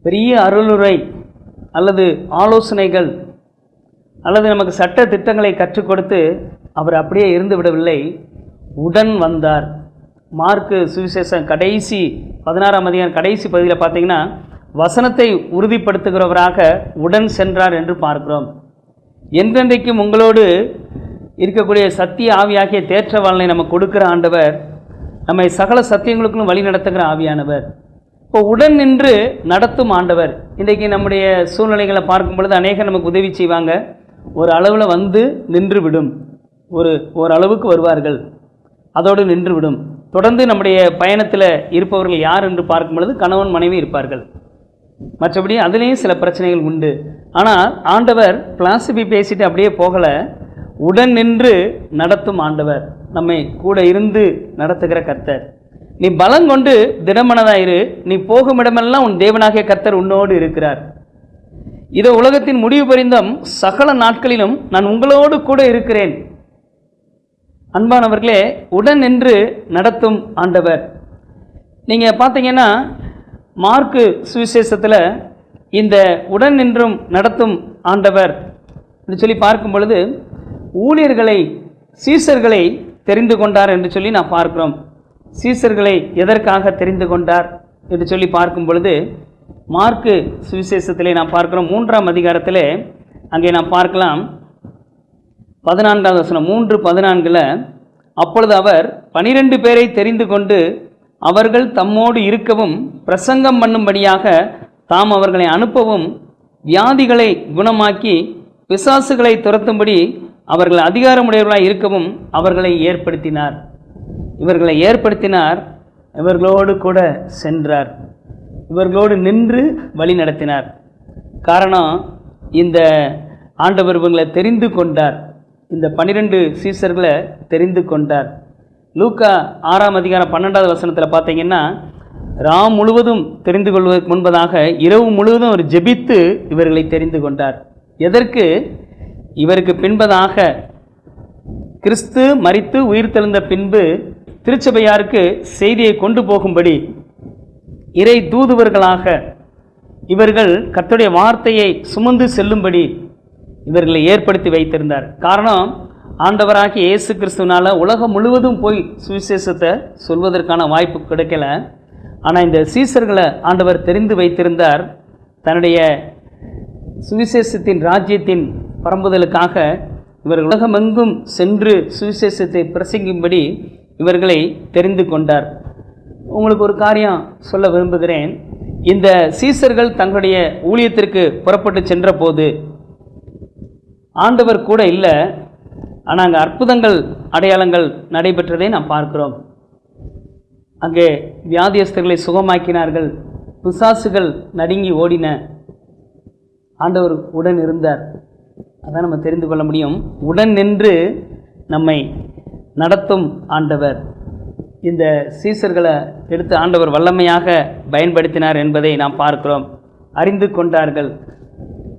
பெரிய அருளுரை அல்லது ஆலோசனைகள் அல்லது நமக்கு சட்ட திட்டங்களை கற்றுக் கொடுத்து அவர் அப்படியே இருந்து விடவில்லை, உடன் வந்தார். மார்க்கு சுவிசேஷம் கடைசி 16ஆம் அதிகாரம் கடைசி பகுதியில் பார்த்தீங்கன்னா, வசனத்தை உறுதிப்படுத்துகிறவராக உடன் சென்றார் என்று பார்க்கிறோம். என்றென்றைக்கும் உங்களோடு இருக்கக்கூடிய சத்திய ஆவியாகிய தேற்றவாளனை நம்ம கொடுக்கிற ஆண்டவர், நம்மை சகல சத்தியங்களுக்கும் வழி நடத்துகிற ஆவியானவர். இப்போ உடன் நின்று நடத்தும் ஆண்டவர். இன்றைக்கு நம்முடைய சூழ்நிலைகளை பார்க்கும் பொழுது அநேகர் நமக்கு உதவி செய்வாங்க, ஒரு அளவில் வந்து நின்று விடும். ஓரளவுக்கு வருவார்கள், அதோடு நின்றுவிடும். தொடர்ந்து நம்முடைய பயணத்தில் இருப்பவர்கள் யார் என்று பார்க்கும் பொழுது கணவன் மனைவி இருப்பார்கள். மற்றபடி அதுலேயும் சில பிரச்சனைகள் உண்டு. ஆனால் ஆண்டவர் பிலாசபி பேசிட்டு அப்படியே போகலை, உடன் நின்று நடத்தும் ஆண்டவர், நம்மை கூட இருந்து நடத்துகிற கர்த்தர். நீ பலம் கொண்டு திடமனதாயிரு, நீ போகும் இடமெல்லாம் உன் தேவனாகிய கர்த்தர் உன்னோடு இருக்கிறார். இதோ உலகத்தின் முடிவு பரிந்தும் சகல நாட்களிலும் நான் உங்களோடு கூட இருக்கிறேன். அன்பானவர்களே, உடன் நின்று நடத்தும் ஆண்டவர். நீங்கள் பார்த்தீங்கன்னா மார்க்கு சுவிசேஷத்தில் இந்த உடன் நின்றும் நடத்தும் ஆண்டவர் என்று சொல்லி பார்க்கும் பொழுது ஊழியர்களை, சீசர்களை தெரிந்து கொண்டார் என்று சொல்லி நான் பார்க்கிறோம். சீசர்களை எதற்காக தெரிந்து கொண்டார் என்று சொல்லி பார்க்கும் பொழுது மார்க்கு சுவிசேஷத்திலே நாம் பார்க்கிறோம் 3ஆம் அதிகாரத்திலே அங்கே நாம் பார்க்கலாம் 14வது வசனம் 3:14. அப்பொழுது அவர் 12 பேரை தெரிந்து கொண்டு அவர்கள் தம்மோடு இருக்கவும் பிரசங்கம் பண்ணும்படியாக தாம் அவர்களை அனுப்பவும் வியாதிகளை குணமாக்கி பிசாசுகளை துரத்தும்படி அவர்கள் அதிகாரமுடையவர்களாக இருக்கவும் அவர்களை ஏற்படுத்தினார். இவர்களை ஏற்படுத்தினார், இவர்களோடு கூட சென்றார், இவர்களோடு நின்று வழி நடத்தினார். காரணம், இந்த ஆண்டவர் இவங்களை தெரிந்து கொண்டார். இந்த 12 சீசர்களை தெரிந்து கொண்டார். லூக்கா 6ஆம் அதிகாரம் 12வது வசனத்தில் பார்த்தீங்கன்னா ராம் முழுவதும் தெரிந்து கொள்வதற்கு முன்பதாக இரவு முழுவதும் அவர் ஜெபித்து இவர்களை தெரிந்து கொண்டார். எதற்கு? இவருக்கு பின்பதாக கிறிஸ்து மரித்து உயிர்த்தெழுந்த பின்பு திருச்சபையாருக்கு செய்தியை கொண்டு போகும்படி இறை தூதுவர்களாக இவர்கள் கர்த்தருடைய வார்த்தையை சுமந்து செல்லும்படி இவர்களை ஏற்படுத்தி வைத்திருந்தார். காரணம், ஆண்டவராகிய இயேசு கிறிஸ்துவினால் உலகம் முழுவதும் போய் சுவிசேஷத்தை சொல்வதற்கான வாய்ப்பு கிடைக்கல. ஆனால் இந்த சீசர்களை ஆண்டவர் தெரிந்து வைத்திருந்தார். தன்னுடைய சுவிசேஷத்தின் ராஜ்யத்தின் பரம்புதலுக்காக இவர்கள் உலகமெங்கும் சென்று சுவிசேஷத்தை பிரசங்கிக்கும்படி இவர்களை தெரிந்து கொண்டார். உங்களுக்கு ஒரு காரியம் சொல்ல விரும்புகிறேன். இந்த சீசர்கள் தங்களுடைய ஊழியத்திற்கு புறப்பட்டு சென்ற போது ஆண்டவர் கூட இல்லை. ஆனால் அங்கே அற்புதங்கள் அடையாளங்கள் நடைபெற்றதை நாம் பார்க்கிறோம். அங்கே வியாதியஸ்தர்களை சுகமாக்கினார்கள், பிசாசுகள் நடுங்கி ஓடின. ஆண்டவர் உடன் இருந்தார். அதான் நம்ம தெரிந்து கொள்ள முடியும். உடன் நின்று நம்மை நடத்தும் ஆண்டவர். இந்த சீசர்களை எடுத்து ஆண்டவர் வல்லமையாக பயன்படுத்தினார் என்பதை நாம் பார்க்கிறோம். அறிந்து கொண்டார்கள்,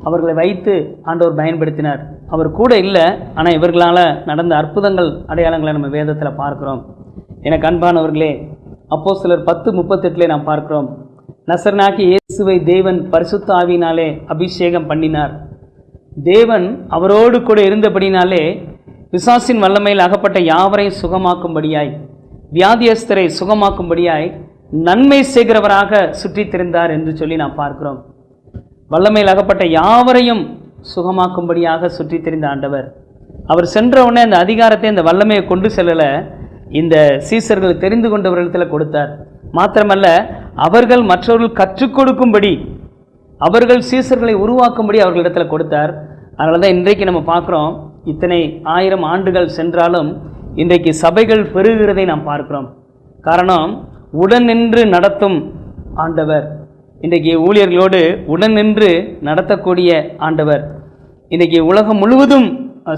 அவர்களை வைத்து ஆண்டவர் பயன்படுத்தினார். அவர் கூட இல்லை, ஆனால் இவர்களால் நடந்த அற்புதங்கள் அடையாளங்களை நம்ம வேதத்தில் பார்க்கிறோம். எனக்கு அன்பானவர்களே, அப்போஸ்தலர் 10:38 நாம் பார்க்கிறோம். நசரனாகிய இயேசுவை தேவன் பரிசுத்த ஆவியினாலே அபிஷேகம் பண்ணினார். தேவன் அவரோடு கூட இருந்தபடினாலே பிசாசின் வல்லமையில் அகப்பட்ட யாவரையும் சுகமாக்கும்படியாய், வியாதியஸ்தரை சுகமாக்கும்படியாய் நன்மை செய்கிறவராக சுற்றித் திரிந்தார் என்று சொல்லி நாம் பார்க்கிறோம். வல்லமையில் அகப்பட்ட யாவரையும் சுகமாக்கும்படியாக சுற்றி திரிந்த ஆண்டவர். அவர் சென்றவுடனே அந்த அதிகாரத்தை, அந்த வல்லமையை கொண்டு செல்லலை, இந்த சீசர்கள் தெரிந்து கொண்டவர்களிடத்தில் கொடுத்தார். மாத்திரமல்ல, அவர்கள் மற்றவர்கள் கற்றுக் கொடுக்கும்படி, அவர்கள் சீசர்களை உருவாக்கும்படி அவர்களிடத்தில் கொடுத்தார். அதனால தான் இன்றைக்கு நம்ம பார்க்குறோம், இத்தனை 1000 ஆண்டுகள் சென்றாலும் இன்றைக்கு சபைகள் பெருகிறதை நாம் பார்க்கிறோம். காரணம், உடன் நின்று நடத்தும் ஆண்டவர். இன்றைக்கு ஊழியர்களோடு உடன் நின்று நடத்தக்கூடிய ஆண்டவர் இன்றைக்கி உலகம் முழுவதும்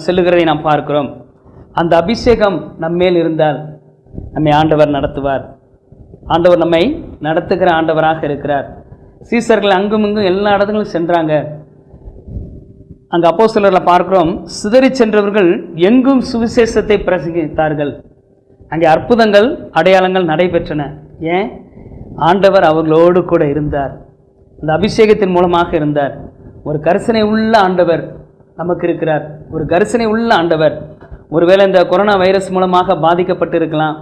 செல்லுகிறதை நாம் பார்க்கிறோம். அந்த அபிஷேகம் நம்மேல் இருந்தால் நம்மை ஆண்டவர் நடத்துவார். ஆண்டவர் நம்மை நடத்துகிற ஆண்டவராக இருக்கிறார். சீசர்கள் அங்கும் இங்கும் எல்லா இடத்துக்கும் சென்றாங்க. அங்கே அப்போஸ்தலரில் பார்க்கிறோம், சிதறி சென்றவர்கள் எங்கும் சுவிசேஷத்தை பிரசங்கித்தார்கள். அங்கே அற்புதங்கள் அடையாளங்கள் நடைபெற்றன. ஏன்? ஆண்டவர் அவர்களோடு கூட இருந்தார். அந்த அபிஷேகத்தின் மூலமாக இருந்தார். ஒரு கரிசனை உள்ள ஆண்டவர் நமக்கு இருக்கிறார். ஒரு கரிசனை உள்ள ஆண்டவர். ஒருவேளை இந்த கொரோனா வைரஸ் மூலமாக பாதிக்கப்பட்டு இருக்கலாம்,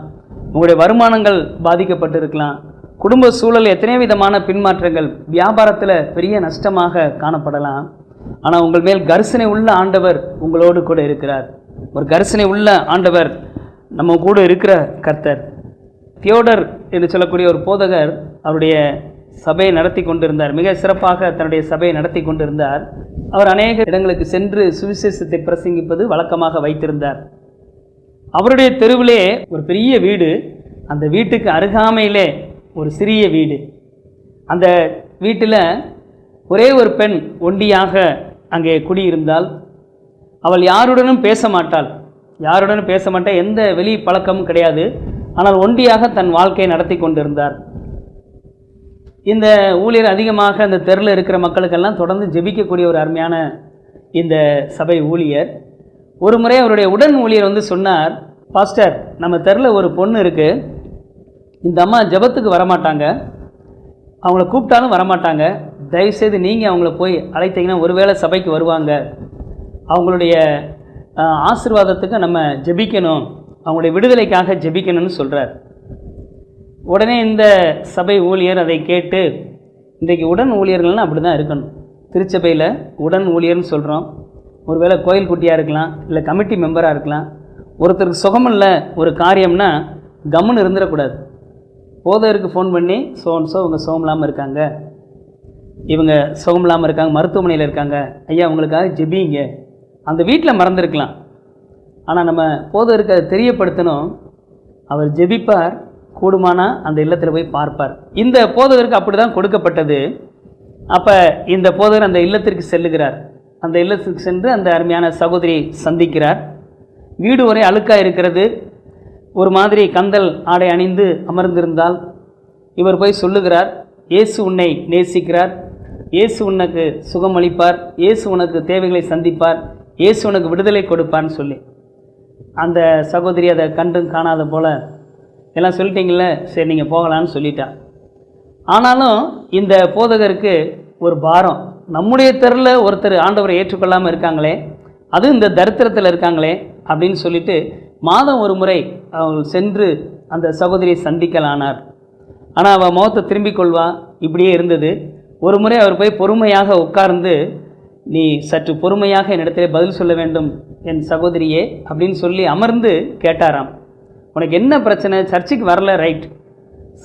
உங்களுடைய வருமானங்கள் பாதிக்கப்பட்டு இருக்கலாம், குடும்ப சூழல் எத்தனை விதமான பின்மாற்றங்கள், வியாபாரத்தில் பெரிய நஷ்டமாக காணப்படலாம். ஆனால் உங்கள் மேல் கரிசனை உள்ள ஆண்டவர் உங்களோடு கூட இருக்கிறார். ஒரு கரிசனை உள்ள ஆண்டவர் நம்ம கூட இருக்கிற கர்த்தர். தியோடர் என்று சொல்லக்கூடிய ஒரு போதகர் அவருடைய சபையை நடத்தி கொண்டிருந்தார். மிக சிறப்பாக தன்னுடைய சபையை நடத்தி கொண்டிருந்தார். அவர் அநேக இடங்களுக்கு சென்று சுவிசேஷத்தை பிரசங்கிப்பது வழக்கமாக வைத்திருந்தார். அவருடைய தெருவிலே ஒரு பெரிய வீடு, அந்த வீட்டுக்கு அருகாமையிலே ஒரு சிறிய வீடு. அந்த வீட்டில் ஒரே ஒரு பெண் ஒண்டியாக அங்கே குடியிருந்தால். அவள் யாருடனும் பேச மாட்டாள், எந்த வெளி பழக்கமும் கிடையாது. ஆனால் ஒண்டியாக தன் வாழ்க்கையை நடத்தி கொண்டிருந்தார். இந்த ஊழியர் அதிகமாக அந்த தெருவில் இருக்கிற மக்களுக்கெல்லாம் தொடர்ந்து ஜெபிக்கக்கூடிய ஒரு அருமையான இந்த சபை ஊழியர். ஒரு முறை அவருடைய உடன் ஊழியர் வந்து சொன்னார், பாஸ்டர், நம்ம தெருவில் ஒரு பொண்ணு இருக்குது, இந்த அம்மா ஜெபத்துக்கு வரமாட்டாங்க, அவங்கள கூப்பிட்டாலும் வரமாட்டாங்க, தயவுசெய்து நீங்கள் அவங்கள போய் அழைத்தீங்கன்னா ஒருவேளை சபைக்கு வருவாங்க, அவங்களுடைய ஆசீர்வாதத்துக்கு நம்ம ஜெபிக்கணும், அவங்களுடைய விடுதலைக்காக ஜெபிக்கணும்னு சொல்கிறார். உடனே இந்த சபை ஊழியர் அதை கேட்டு, இன்றைக்கு உடன் ஊழியர்கள்னால் அப்படி தான் இருக்கணும். திருச்சபையில் உடன் ஊழியர்னு சொல்கிறோம். ஒருவேளை கோயில் குட்டியாக இருக்கலாம், இல்லை கமிட்டி மெம்பராக இருக்கலாம். ஒருத்தருக்கு சுகமில்லை ஒரு காரியம்னா கம்முன்னு இருந்துடக்கூடாது. போதகருக்கு ஃபோன் பண்ணி சோன்ஸோ இவங்க சுகம் இல்லாமல் இருக்காங்க, இவங்க சுகம் இல்லாமல் இருக்காங்க, மருத்துவமனையில் இருக்காங்க, ஐயா அவங்களுக்காக ஜெபிங்க. அந்த வீட்டில் மறந்துருக்கலாம், ஆனால் நம்ம போதகருக்கு அதை தெரியப்படுத்தணும். அவர் ஜெபிப்பார், கூடுமானா அந்த இல்லத்தில் போய் பார்ப்பார். இந்த போதகருக்கு அப்படி தான் கொடுக்கப்பட்டது. அப்போ இந்த போதகர் அந்த இல்லத்திற்கு செல்லுகிறார். அந்த இல்லத்துக்கு சென்று அந்த அருமையான சகோதரி சந்திக்கிறார். வீடு ஒரே அழுக்காக இருக்கிறது. ஒரு மாதிரி கந்தல் ஆடை அணிந்து அமர்ந்திருந்தால் இவர் போய் சொல்லுகிறார், இயேசு உன்னை நேசிக்கிறார், இயேசு உனக்கு சுகமளிப்பார், இயேசு உனக்கு தேவைகளை சந்திப்பார், இயேசு உனக்கு விடுதலை கொடுப்பார்னு சொல்லி. அந்த சகோதரி அதை கண்டும் காணாத போல், எல்லாம் சொல்லிட்டீங்களே, சரி நீங்கள் போகலான்னு சொல்லிட்டா. ஆனாலும் இந்த போதகருக்கு ஒரு பாரம், நம்முடைய தெருவில் ஒருத்தர் ஆண்டவரை ஏற்றுக்கொள்ளாமல் இருக்காங்களே, அது இந்த தரித்திரத்தில் இருக்காங்களே அப்படின்னு சொல்லிட்டு மாதம் ஒரு முறை அவள் சென்று அந்த சகோதரியை சந்திக்கலானார். ஆனால் அவள் முகத்தை திரும்பிக் கொள்வா, இப்படியே இருந்தது. ஒரு முறை அவர் போய் பொறுமையாக உட்கார்ந்து, நீ சற்று பொறுமையாக என்னிடத்திலே பதில் சொல்ல வேண்டும் என் சகோதரியே அப்படின்னு சொல்லி அமர்ந்து கேட்டாராம். உனக்கு என்ன பிரச்சனை? சர்ச்சுக்கு வரல, ரைட்,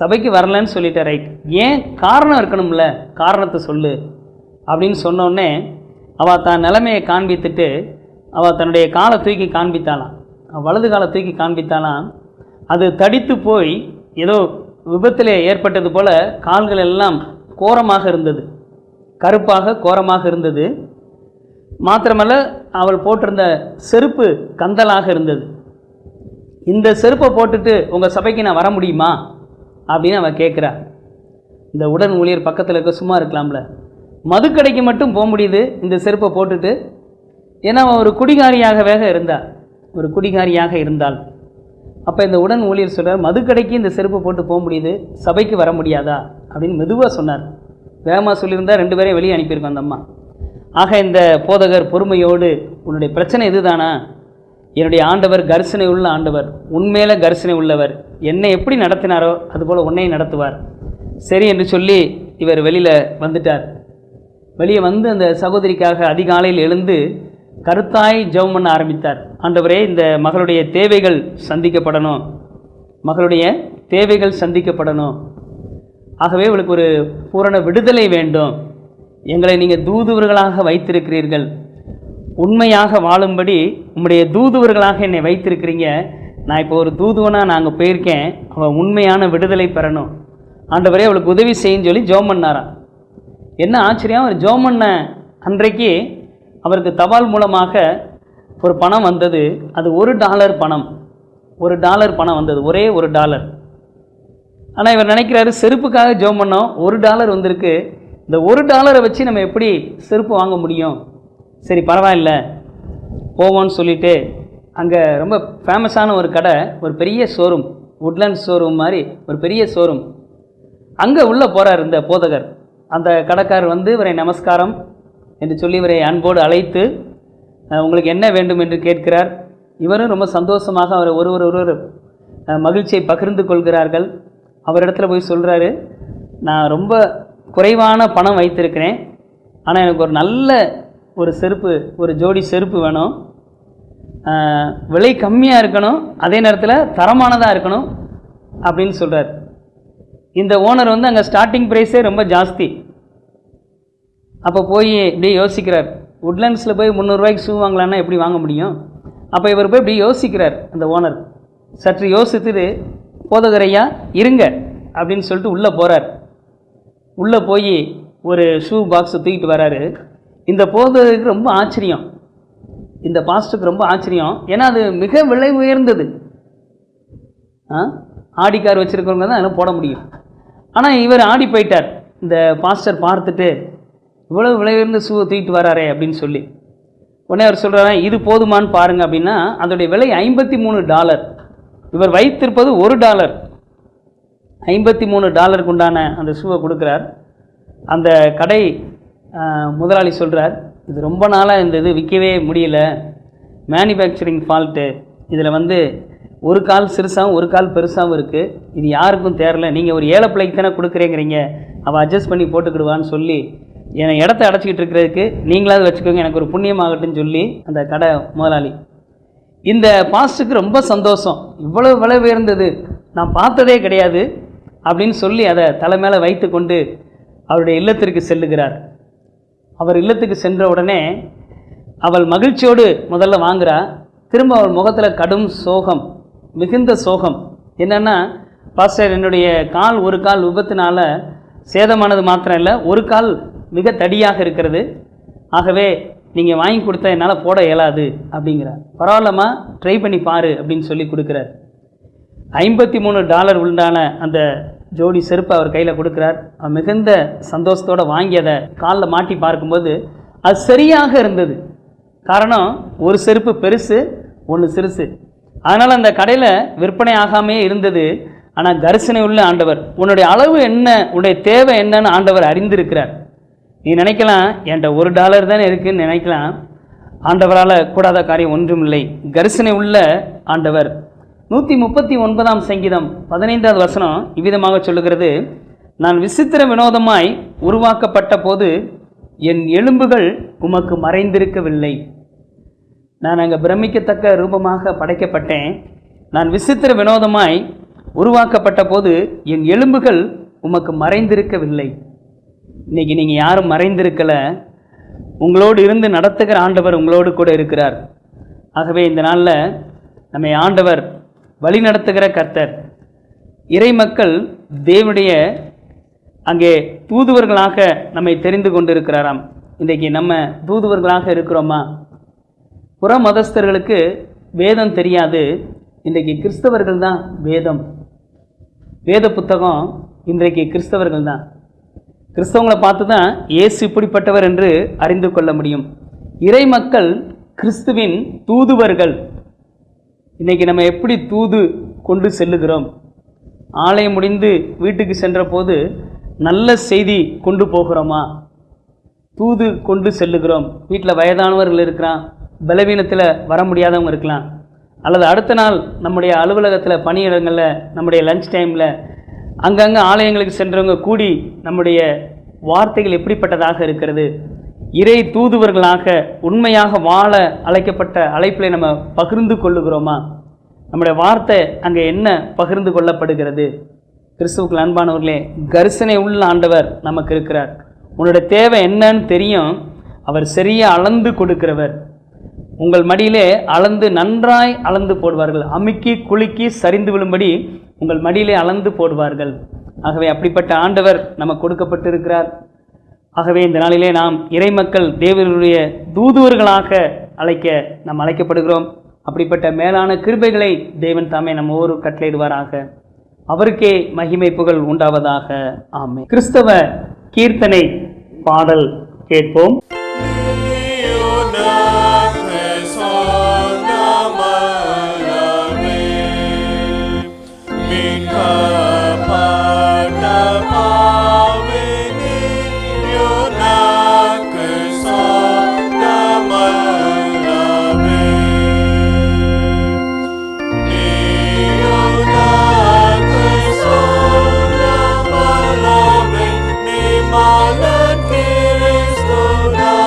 சபைக்கு வரலன்னு சொல்லிட்ட, ரைட், ஏன் காரணம் இருக்கணும்ல, காரணத்தை சொல்லு அப்படின்னு சொன்னோடனே அவள் தான் நிலைமையை காண்பித்துட்டு அவள் தன்னுடைய காலை தூக்கி காண்பித்தாளாம், வலது காலை தூக்கி காண்பித்தாலாம். அது தடித்து போய் ஏதோ விபத்தில் ஏற்பட்டது போல் கால்கள் எல்லாம் கோரமாக இருந்தது, கருப்பாக கோரமாக இருந்தது. மாத்திரமல்ல, அவள் போட்டிருந்த செருப்பு கந்தலாக இருந்தது. இந்த செருப்பை போட்டுட்டு உங்கள் சபைக்கு நான் வர முடியுமா அப்படின்னு அவள் கேட்குறா. இந்த உடன் ஊழியர் பக்கத்தில் இருக்க சும்மா இருக்கலாம்ல, மதுக்கடைக்கு மட்டும் போக முடியுது இந்த செருப்பை போட்டுட்டு. ஏன்னா அவன் ஒரு குடிகாரியாகவே இருந்தாள், ஒரு குடிகாரியாக இருந்தாள். அப்போ இந்த உடன் ஊழியர் சொல்கிறார், மதுக்கடைக்கு இந்த செருப்பை போட்டு போக முடியுது, சபைக்கு வர முடியாதா அப்படின்னு மெதுவாக சொன்னார். வேகமாக சொல்லியிருந்தா 2 பேரையும் வெளியே அனுப்பியிருக்கோம் அந்த அம்மா. ஆக இந்த போதகர் பொறுமையோடு, உன்னுடைய பிரச்சனை இதுதானா, என்னுடைய ஆண்டவர் கரிசனை உள்ள ஆண்டவர், உண்மையில கரிசனை உள்ளவர், என்னை எப்படி நடத்தினாரோ அதுபோல் உன்னையும் நடத்துவார், சரி என்று சொல்லி இவர் வெளியில் வந்துட்டார். வெளியே வந்து அந்த சகோதரிக்காக அதிகாலையில் எழுந்து கருத்தாய் ஜெபம் பண்ண ஆரம்பித்தார். ஆண்டவரே, இந்த மகளுடைய தேவைகள் சந்திக்கப்படணும், மகளுடைய தேவைகள் சந்திக்கப்படணும், ஆகவே இவளுக்கு ஒரு பூரண விடுதலை வேண்டும், எங்களை நீங்கள் தூதுவர்களாக வைத்திருக்கிறீர்கள், உண்மையாக வாழும்படி உம்முடைய தூதுவர்களாக என்னை வைத்திருக்கிறீங்க, நான் இப்போ ஒரு தூதுவனாக நாங்கள் போயிருக்கேன், அவள் உண்மையான விடுதலை பெறணும், ஆண்டவரே அவளுக்கு உதவி செய்யுன்னு சொல்லி ஜெபம் பண்ணாராம். என்ன ஆச்சரியம், அவர் ஜெபம் பண்ண அன்றைக்கு அவருக்கு தபால் மூலமாக ஒரு பணம் வந்தது. அது $1 பணம், $1 பணம் வந்தது, ஒரே $1. ஆனால் இவர் நினைக்கிறாரு, செருப்புக்காக ஜெபம் பண்ணோம், $1 வந்திருக்கு, இந்த $1 வச்சு நம்ம எப்படி செருப்பு வாங்க முடியும், சரி பரவாயில்ல போவோன்னு சொல்லிட்டு அங்கே ரொம்ப ஃபேமஸான ஒரு கடை, ஒரு பெரிய ஷோரூம், உட்லண்ட் ஷோரூம் மாதிரி ஒரு பெரிய ஷோரூம், அங்கே உள்ளே போகிறார் இந்த போதகர். அந்த கடைக்காரர் வந்து இவரை நமஸ்காரம் என்று சொல்லி இவரை அன்போடு அழைத்து உங்களுக்கு என்ன வேண்டும் என்று கேட்கிறார். இவரும் ரொம்ப சந்தோஷமாக அவரை ஒருவர் மகிழ்ச்சியை பகிர்ந்து கொள்கிறார்கள். அவரிடத்துல போய் சொல்கிறாரு, நான் ரொம்ப குறைவான பணம் வைத்திருக்கிறேன், ஆனால் எனக்கு ஒரு நல்ல ஒரு செருப்பு, ஒரு ஜோடி செருப்பு வேணும், விலை கம்மியாக இருக்கணும், அதே நேரத்தில் தரமானதாக இருக்கணும் அப்படின்னு சொல்கிறார். இந்த ஓனர் வந்து அங்கே ஸ்டார்டிங் ப்ரைஸே ரொம்ப ஜாஸ்தி. அப்போ போய் இப்படியே யோசிக்கிறார், உட்லண்ட்ஸில் போய் 300 ரூபாய்க்கு ஷூ வாங்கலான்னா எப்படி வாங்க முடியும், அப்போ இவர் போய் இப்படி யோசிக்கிறார். அந்த ஓனர் சற்று யோசித்துட்டு, போதகரையா இருங்க அப்படின்னு சொல்லிட்டு உள்ளே போகிறார். உள்ளே போய் ஒரு ஷூ பாக்ஸை தூக்கிட்டு வராரு. இந்த போதகருக்கு ரொம்ப ஆச்சரியம், இந்த பாஸ்டருக்கு ரொம்ப ஆச்சரியம். ஏன்னா அது மிக விலை உயர்ந்தது. ஆடி கார் வச்சுருக்கவங்க தான் அதெல்லாம் போட முடியும். ஆனால் இவர் ஆடி போயிட்டார். இந்த பாஸ்டர் பார்த்துட்டு, இவ்வளோ விலை உயர்ந்த ஷூவை தூக்கிட்டு வராரே அப்படின்னு சொல்லி உடனே அவர் சொல்கிறாரு, இது போதுமான்னு பாருங்கள் அப்படின்னா அதோடைய விலை $53. இவர் வைத்திருப்பது $1. $53 உண்டான அந்த ஷூவை கொடுக்குறார். அந்த கடை முதலாளி சொல்கிறார், இது ரொம்ப நாளாக இந்த இது விற்கவே முடியல, மேனுஃபேக்சரிங் ஃபால்ட்டு, இதில் வந்து ஒரு கால் சிறுசாகவும் ஒரு கால் பெருசாகவும் இருக்குது, இது யாருக்கும் தேரல, நீங்கள் ஒரு ஏழை பிள்ளைக்கு தானே கொடுக்குறேங்கிறீங்க, அவள் அட்ஜஸ்ட் பண்ணி போட்டுக்கிடுவான்னு சொல்லி என்னை இடத்த அடைச்சிக்கிட்டு இருக்கிறதுக்கு நீங்களாவது வச்சுக்கோங்க, எனக்கு ஒரு புண்ணியமாகட்டும்னு சொல்லி அந்த கடை முதலாளி. இந்த பாஸ்டருக்கு ரொம்ப சந்தோஷம், இவ்வளோ விலை உயர்ந்தது நான் பார்த்ததே கிடையாது அப்படின்னு சொல்லி அதை தலை மேலே வைத்து கொண்டு அவருடைய இல்லத்திற்கு செல்லுகிறார். அவர் இல்லத்துக்கு சென்ற உடனே அவள் மகிழ்ச்சியோடு முதல்ல வாங்குறா. திரும்ப அவள் முகத்தில் கடும் சோகம், மிகுந்த சோகம். என்னென்னா, பாஸ்டர் என்னுடைய கால் ஒரு கால் விபத்தினால சேதமானது மாத்திரம் இல்லை, ஒரு கால் மிக தடியாக இருக்கிறது, ஆகவே நீங்கள் வாங்கி கொடுத்தா என்னால் போட இயலாது அப்படிங்கிறார். பரவாயில்லம்மா, ட்ரை பண்ணி பாரு அப்படின்னு சொல்லி கொடுக்குறார். $53 உண்டான அந்த ஜோடி செருப்பு அவர் கையில் கொடுக்குறார். அவர் மிகுந்த சந்தோஷத்தோடு வாங்கி அதை காலில் மாட்டி பார்க்கும்போது அது சரியாக இருந்தது. காரணம், ஒரு செருப்பு பெருசு, ஒன்று சிறுசு. அதனால் அந்த கடையில் விற்பனை ஆகாமே இருந்தது. ஆனால் கரிசனை உள்ள ஆண்டவர், உன்னுடைய அளவு என்ன, உன்னுடைய தேவை என்னன்னு ஆண்டவர் அறிந்திருக்கிறார். நீ நினைக்கலாம் என்கிட்ட $1 தானே இருக்குன்னு நினைக்கலாம். ஆண்டவரால் கூடாத காரியம் ஒன்றும் இல்லை. கரிசனை உள்ள ஆண்டவர். 139 சங்கீதம் 15வது வசனம் இவ்விதமாக சொல்லுகிறது, நான் விசித்திர வினோதமாய் உருவாக்கப்பட்ட போது என் எலும்புகள் உமக்கு மறைந்திருக்கவில்லை. நான் அங்கே பிரமிக்கத்தக்க ரூபமாக படைக்கப்பட்டேன். நான் விசித்திர வினோதமாய் உருவாக்கப்பட்ட போது என் எலும்புகள் உமக்கு மறைந்திருக்கவில்லை. இன்றைக்கி நீங்கள் யாரும் மறைந்திருக்கலை, உங்களோடு இருந்து நடத்துகிற ஆண்டவர் உங்களோடு கூட இருக்கிறார். ஆகவே இந்த நாளில் நம்மை ஆண்டவர் வழி நடத்துகிற கர்த்தர். இறை மக்கள் தேவனுடைய அங்கே தூதுவர்களாக நம்மை தெரிந்து கொண்டு இருக்கிறாராம். இன்றைக்கி நம்ம தூதுவர்களாக இருக்கிறோமா? புற மதஸ்தர்களுக்கு வேதம் தெரியாது. இன்றைக்கு கிறிஸ்தவர்கள் தான் வேதம், வேத புத்தகம் இன்றைக்கு கிறிஸ்தவர்கள் தான். கிறிஸ்தவங்களை பார்த்து தான் இயேசு இப்படிப்பட்டவர் என்று அறிந்து கொள்ள முடியும். இறை மக்கள் கிறிஸ்துவின் தூதுவர்கள். இன்றைக்கி நம்ம எப்படி தூது கொண்டு செல்லுகிறோம்? ஆலயம் முடிந்து வீட்டுக்கு சென்ற போது நல்ல செய்தி கொண்டு போகிறோமா? தூது கொண்டு செல்லுகிறோம். வீட்டில் வயதானவர்கள் இருக்கிறான், பலவீனத்தில் வர முடியாதவங்க இருக்கலாம், அல்லது அடுத்த நாள் நம்முடைய அலுவலகத்தில் பணியிடங்களில் நம்முடைய லஞ்ச் டைமில் அங்கங்கே ஆலயங்களுக்கு சென்றவங்க கூடி நம்முடைய வார்த்தைகள் எப்படிப்பட்டதாக இருக்கிறது? இறை தூதுவர்களாக உண்மையாக வாழ அழைக்கப்பட்ட அழைப்பில் நம்ம பகிர்ந்து கொள்ளுகிறோமா? நம்முடைய வார்த்தை அங்கே என்ன பகிர்ந்து கொள்ளப்படுகிறது? கிறிஸ்துவுக்கு அன்பானவர்களே, கரிசனை உள்ள ஆண்டவர் நமக்கு இருக்கிறார். உன்னுடைய தேவை என்னன்னு தெரியும். அவர் சரியாக அளந்து கொடுக்கிறவர். உங்கள் மடியிலே அளந்து நன்றாய் அளந்து போடுவார்கள். அமுக்கி குலுக்கி சரிந்து விழும்படி உங்கள் மடியிலே அளந்து போடுவார்கள். ஆகவே அப்படிப்பட்ட ஆண்டவர் நமக்கு கொடுக்கப்பட்டிருக்கிறார். ஆகவே இந்த நாளிலே நாம் இறைமக்கள் தேவனுடைய தூதுவர்களாக நாம் அழைக்கப்படுகிறோம். அப்படிப்பட்ட மேலான கிருபைகளை தேவன் தாமே நம்ம ஒவ்வொரு கட்டளையிடுவாராக. அவருக்கே மகிமை புகழ் உண்டாவதாக. ஆமென். கிறிஸ்தவ கீர்த்தனை பாடல் கேட்போம். Malat Kristus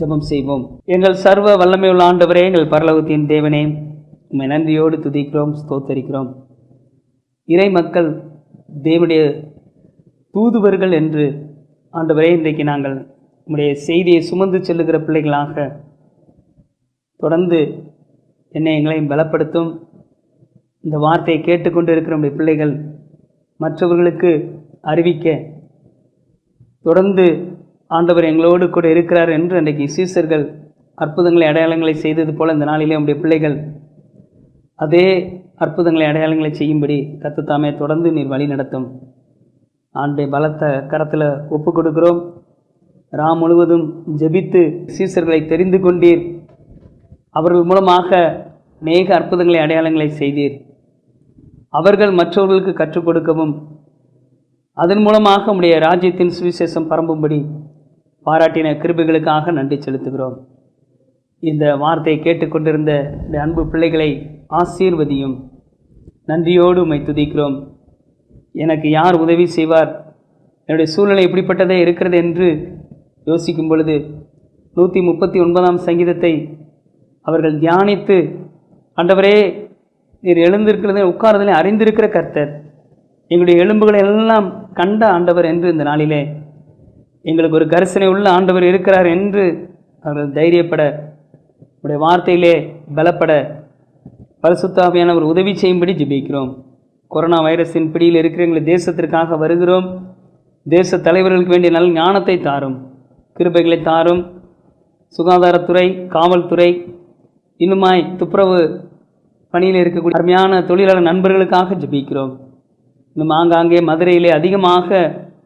ஜெபம் செய்வோம். எங்கள் சர்வ வல்லமையுள்ள ஆண்டவரே, எங்கள் பரலோகத்தின் தேவனே, உம்மை நன்றியோடு துதிக்கிறோம், ஸ்தோத்தரிக்கிறோம். இறை மக்கள் தேவனுடைய தூதுவர்கள் என்று ஆண்டவரே, இன்றைக்கு நாங்கள் உம்முடைய செய்தியை சுமந்து செல்லுகிற பிள்ளைகளாக தொடர்ந்து என்னை எங்களையும் பலப்படுத்தும். இந்த வார்த்தையை கேட்டுக்கொண்டு இருக்கிற நம்முடைய பிள்ளைகள் மற்றவர்களுக்கு அறிவிக்க தொடர்ந்து ஆண்டவர் எங்களோடு கூட இருக்கிறார் என்று அன்றைக்கு சீசர்கள் அற்புதங்களை அடையாளங்களை செய்தது போல இந்த நாளிலே நம்முடைய பிள்ளைகள் அதே அற்புதங்களை அடையாளங்களை செய்யும்படி கர்த்தர் தொடர்ந்து நீர் வழி நடத்தும். ஆண்டை பலத்த கரத்தில் ஒப்பு கொடுக்கிறோம். ராம் முழுவதும் ஜெபித்து சீசர்களை தெரிந்து கொண்டீர். அவர்கள் மூலமாக அநேக அற்புதங்களை அடையாளங்களை செய்தீர். அவர்கள் மற்றவர்களுக்கு கற்றுக் கொடுக்கவும் அதன் மூலமாக உம்முடைய ராஜ்யத்தின் சுவிசேஷம் பரம்பும்படி பாராட்டின கிருபைகளுக்காக நன்றி செலுத்துகிறோம். இந்த வார்த்தையை கேட்டுக்கொண்டிருந்த இந்த அன்பு பிள்ளைகளை ஆசீர்வதியும். நன்றியோடு உம்மை துதிக்கிறோம். எனக்கு யார் உதவி செய்வார், என்னுடைய சூழ்நிலை எப்படிப்பட்டதே இருக்கிறது என்று யோசிக்கும் பொழுது 139ஆம் சங்கீதத்தை அவர்கள் தியானித்து, ஆண்டவரே நீர் எழுந்திருக்கிறதை உட்கார்தலை அறிந்திருக்கிற கர்த்தர், எங்களுடைய எலும்புகளை எல்லாம் கண்ட ஆண்டவர் என்று இந்த நாளிலே எங்களுக்கு ஒரு கரிசனை உள்ள ஆண்டவர் இருக்கிறார் என்று அவர்கள் தைரியப்பட, உடைய வார்த்தையிலே பலப்பட பரிசுத்த ஆவியானவர் உதவி செய்யும்படி ஜெபிக்கிறோம். கொரோனா வைரஸின் பிடியில் இருக்கிற எங்கள் தேசத்திற்காக வருகிறோம். தேச தலைவர்களுக்கு வேண்டிய நல்ல ஞானத்தை தாரும், கிருபைகளை தாரும். சுகாதாரத்துறை, காவல்துறை, இன்னுமாய் துப்புரவு பணியில் இருக்கக்கூடிய அருமையான தொழிலாளர் நண்பர்களுக்காக ஜெபிக்கிறோம். இன்னும் ஆங்காங்கே மதுரையிலே அதிகமாக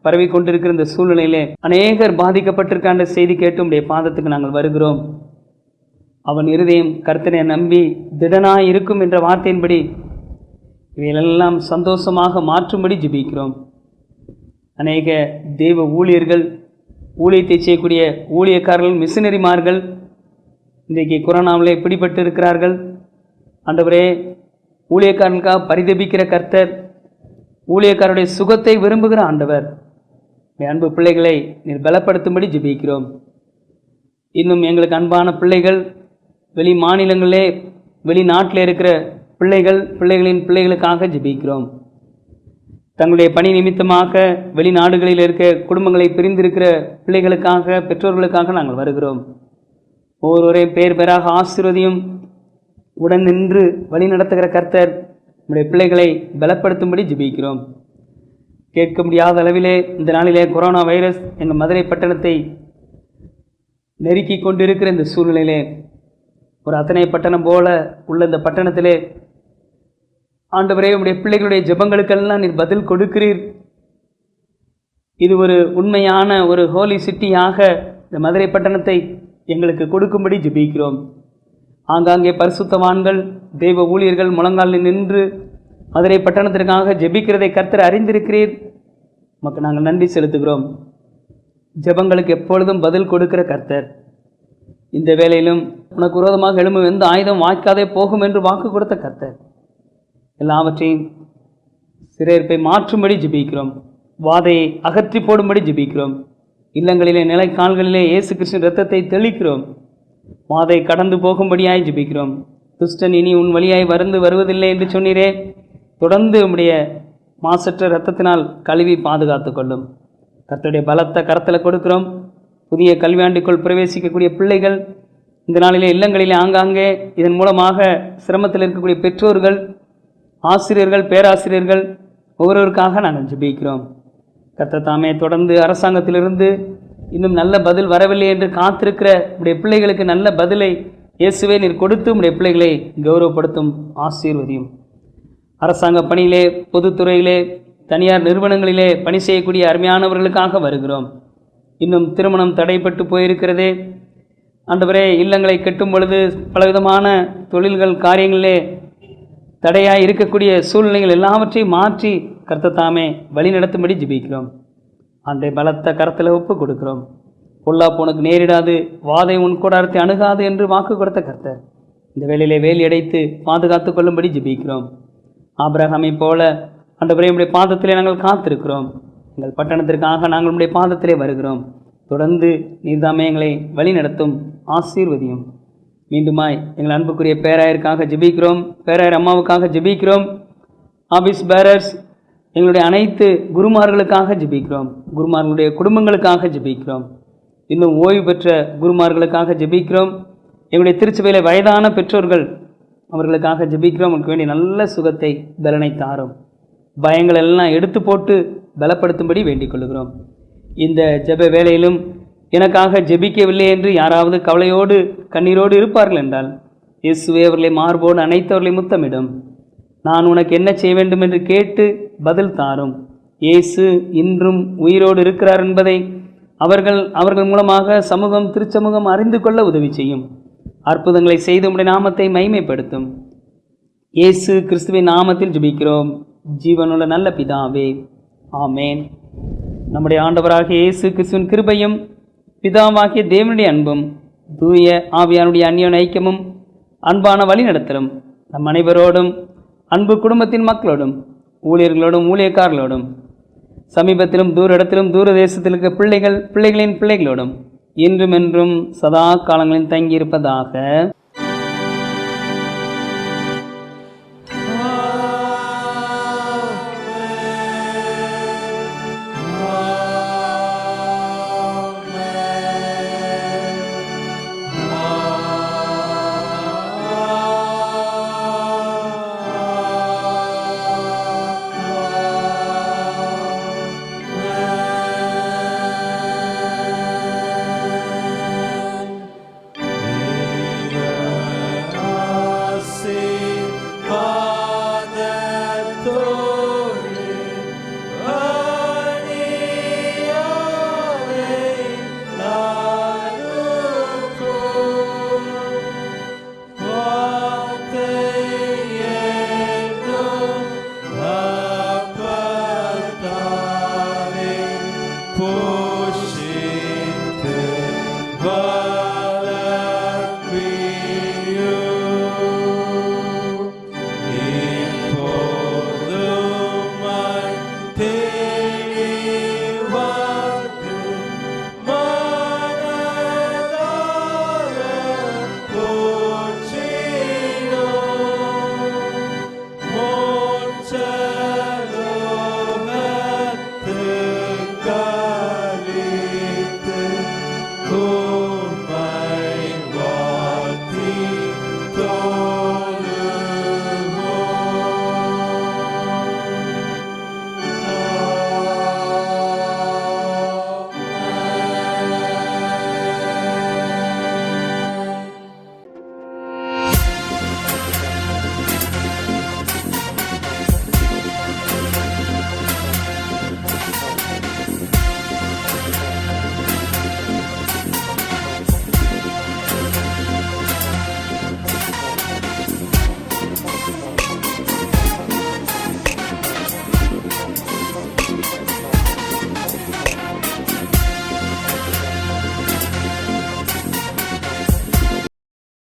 பரவி கொண்டிருக்கிற இந்த சூழ்நிலையிலே அநேகர் பாதிக்கப்பட்டிருக்கான்ற செய்தி கேட்டு உடைய பாதத்துக்கு நாங்கள் வருகிறோம். அவன் இருதயம் கர்த்தனை நம்பி திடனாய் இருக்கும் என்ற வார்த்தையின்படி இவையெல்லாம் சந்தோஷமாக மாற்றும்படி ஜெபிக்கிறோம். அநேக தெய்வ ஊழியர்கள், ஊழியத்தை செய்யக்கூடிய ஊழியக்காரர்கள், மிஷினரிமார்கள் இன்றைக்கு கொரோனாவிலே பிடிபட்டு இருக்கிறார்கள். ஆண்டவரே, ஊழியக்காரர்களுக்காக பரிதபிக்கிற கர்த்தர், ஊழியக்காரருடைய சுகத்தை விரும்புகிற ஆண்டவர், அன்பு பிள்ளைகளை நீர் பலப்படுத்தும்படி ஜெபிக்கிறோம். இன்னும் எங்களுக்கு அன்பான பிள்ளைகள் வெளி மாநிலங்களிலே, வெளிநாட்டில் இருக்கிற பிள்ளைகளின் பிள்ளைகளுக்காக ஜெபிக்கிறோம். தங்களுடைய பணி நிமித்தமாக வெளிநாடுகளில் இருக்க குடும்பங்களை பிரிந்திருக்கிற பிள்ளைகளுக்காக, பெற்றோர்களுக்காக நாங்கள் வருகிறோம். ஒவ்வொருவரையும் பேர் பேராக ஆசீர்வதியும். உடன் நின்று வழி நடத்துகிற கர்த்தர் நம்முடைய பிள்ளைகளை பலப்படுத்தும்படி ஜெபிக்கிறோம். கேட்க முடியாத அளவிலே இந்த நாளிலே கொரோனா வைரஸ் எங்கள் மதுரை பட்டணத்தை நெருக்கி கொண்டிருக்கிற இந்த சூழ்நிலையிலே, ஒரு அத்தனை பட்டணம் போல உள்ள இந்த பட்டணத்திலே ஆண்டவரே, உடைய பிள்ளைகளுடைய ஜெபங்களுக்கெல்லாம் நீர் பதில் கொடுக்கிறீர். இது ஒரு உண்மையான ஒரு ஹோலி சிட்டியாக இந்த மதுரை பட்டணத்தை எங்களுக்கு கொடுக்கும்படி ஜெபிக்கிறோம். ஆங்காங்கே பரிசுத்தவான்கள், தெய்வ ஊழியர்கள் முழங்காலில் நின்று மதுரை பட்டணத்திற்காக ஜெபிக்கிறதை கர்த்தர் அறிந்திருக்கிறீர். நமக்கு நாங்கள் நன்றி செலுத்துகிறோம். ஜெபங்களுக்கு எப்பொழுதும் பதில் கொடுக்கிற கர்த்தர், இந்த வேளையிலும் உனக்கு விரோதமாக எழும்பும் எந்த ஆயுதம் வாய்க்காதே போகும் என்று வாக்கு கொடுத்த கர்த்தர், எல்லாவற்றையும் சிறையிருப்பை மாற்றும்படி ஜெபிக்கிறோம். வாதையை அகற்றி போடும்படி ஜெபிக்கிறோம். இல்லங்களிலே, நிலைக்கால்களிலே இயேசு கிறிஸ்துவின் இரத்தத்தை தெளிக்கிறோம். வாதை கடந்து போகும்படியாய் ஜெபிக்கிறோம். துஷ்டன் இனி உன் வழியாய் வருவதில்லை என்று சொன்னீரே, தொடர்ந்து உம்முடைய மாசற்ற இரத்தத்தினால் கழுவி பாதுகாத்து கொள்ளும். கர்த்தருடைய பலத்த கரத்தில் கொடுக்கிறோம். புதிய கல்வியாண்டுக்குள் பிரவேசிக்கக்கூடிய பிள்ளைகள் இந்த நாளிலே இல்லங்களிலே ஆங்காங்கே இதன் மூலமாக சிரமத்தில் இருக்கக்கூடிய பெற்றோர்கள், ஆசிரியர்கள், பேராசிரியர்கள் ஒவ்வொருவருக்காக நாங்கள் ஜெபிக்கிறோம். கர்த்தர் தாமே தொடர்ந்து அரசாங்கத்திலிருந்து இன்னும் நல்ல பதில் வரவில்லை என்று காத்திருக்கிற உடைய பிள்ளைகளுக்கு நல்ல பதிலை இயேசுவே நீர் கொடுத்து உடைய பிள்ளைகளை கௌரவப்படுத்தும், ஆசீர்வதியும். அரசாங்க பணியிலே, பொதுத்துறையிலே, தனியார் நிறுவனங்களிலே பணி செய்யக்கூடிய அருமையானவர்களுக்காக வருகிறோம். இன்னும் திருமணம் தடைப்பட்டு போயிருக்கிறதே ஆண்டவரே, இல்லங்களை கட்டும் பொழுது பலவிதமான தொழில்கள், காரியங்களிலே தடையாய் இருக்கக்கூடிய சூழ்நிலைகள் எல்லாவற்றையும் மாற்றி கர்த்தர் தாமே வழி நடத்தும்படி ஜெபிக்கிறோம். அன்றை பலத்த கரத்தில் ஒப்பு கொடுக்கிறோம். பொல்லாப்பு உனக்கு நேரிடாது, வாதை உன் கூடாரத்தை அணுகாது என்று வாக்கு கொடுத்த கர்த்தர் இந்த வேளையிலே வேலி அடைத்து பாதுகாத்து கொள்ளும்படி ஜெபிக்கிறோம். ஆபிரகாமை போல ஆண்டவரே, உம்முடைய பாதத்திலே நாங்கள் காத்திருக்கிறோம். எங்கள் பட்டணத்திற்காக நாங்கள் உம்முடைய பாதத்திலே வருகிறோம். தொடர்ந்து நீர்தாமே எங்களை வழி நடத்தும், ஆசீர்வதியும். மீண்டுமாய் எங்கள் அன்புக்குரிய பேராயருக்காக ஜெபிக்கிறோம், பேராயர் அம்மாவுக்காக ஜெபிக்கிறோம். ஆபீஸ் பேரர்ஸ், எங்களுடைய அனைத்து குருமார்களுக்காக ஜெபிக்கிறோம், குருமார்களுடைய குடும்பங்களுக்காக ஜெபிக்கிறோம். இன்னும் ஓய்வு பெற்ற குருமார்களுக்காக ஜெபிக்கிறோம். எங்களுடைய திருச்சபையில் வயதான பெற்றோர்கள், அவர்களுக்காக ஜெபிக்கிறோம். அவங்களுக்கு வேண்டிய நல்ல சுகத்தை, பலனை தாரும். பயங்கள் எல்லாம் எடுத்து போட்டு பலப்படுத்தும்படி வேண்டிக் கொள்கிறோம். இந்த ஜெப வேளையிலும் எனக்காக ஜெபிக்கவில்லை என்று யாராவது கவலையோடு கண்ணீரோடு இருப்பார்கள் என்றால், இயேசுவே அவர்களை மார்போடு அனைத்தவர்களை முத்தமிடும். நான் உனக்கு என்ன செய்ய வேண்டும் என்று கேட்டு பதில் தாரும். இயேசு இன்றும் உயிரோடு இருக்கிறார் என்பதை அவர்கள் மூலமாக சமூகம், திருச்சமூகம் அறிந்து கொள்ள உதவி செய்யும். அற்புதங்களை செய்து உம்முடைய நாமத்தை மகிமைப்படுத்தும். இயேசு கிறிஸ்துவின் நாமத்தில் ஜெபிக்கிறோம், ஜீவனுள்ள நல்ல பிதாவே, ஆமேன். நம்முடைய ஆண்டவராகிய இயேசு கிறிஸ்துவின் கிருபையும் பிதாவாகிய தேவனுடைய அன்பும் தூய ஆவியானுடைய அந்நியோன்ய ஐக்கியமும் அன்பான வழிநடத்தலும் நம் அனைவரோடும், அன்பு குடும்பத்தின் மக்களோடும், ஊழியர்களோடும், ஊழியக்காரர்களோடும், சமீபத்திலும் தூர இடத்திலும் தூர தேசத்தில் இருக்க பிள்ளைகளின் பிள்ளைகளோடும் இன்றும் என்றும் சதா காலங்களில் தங்கியிருப்பதாக.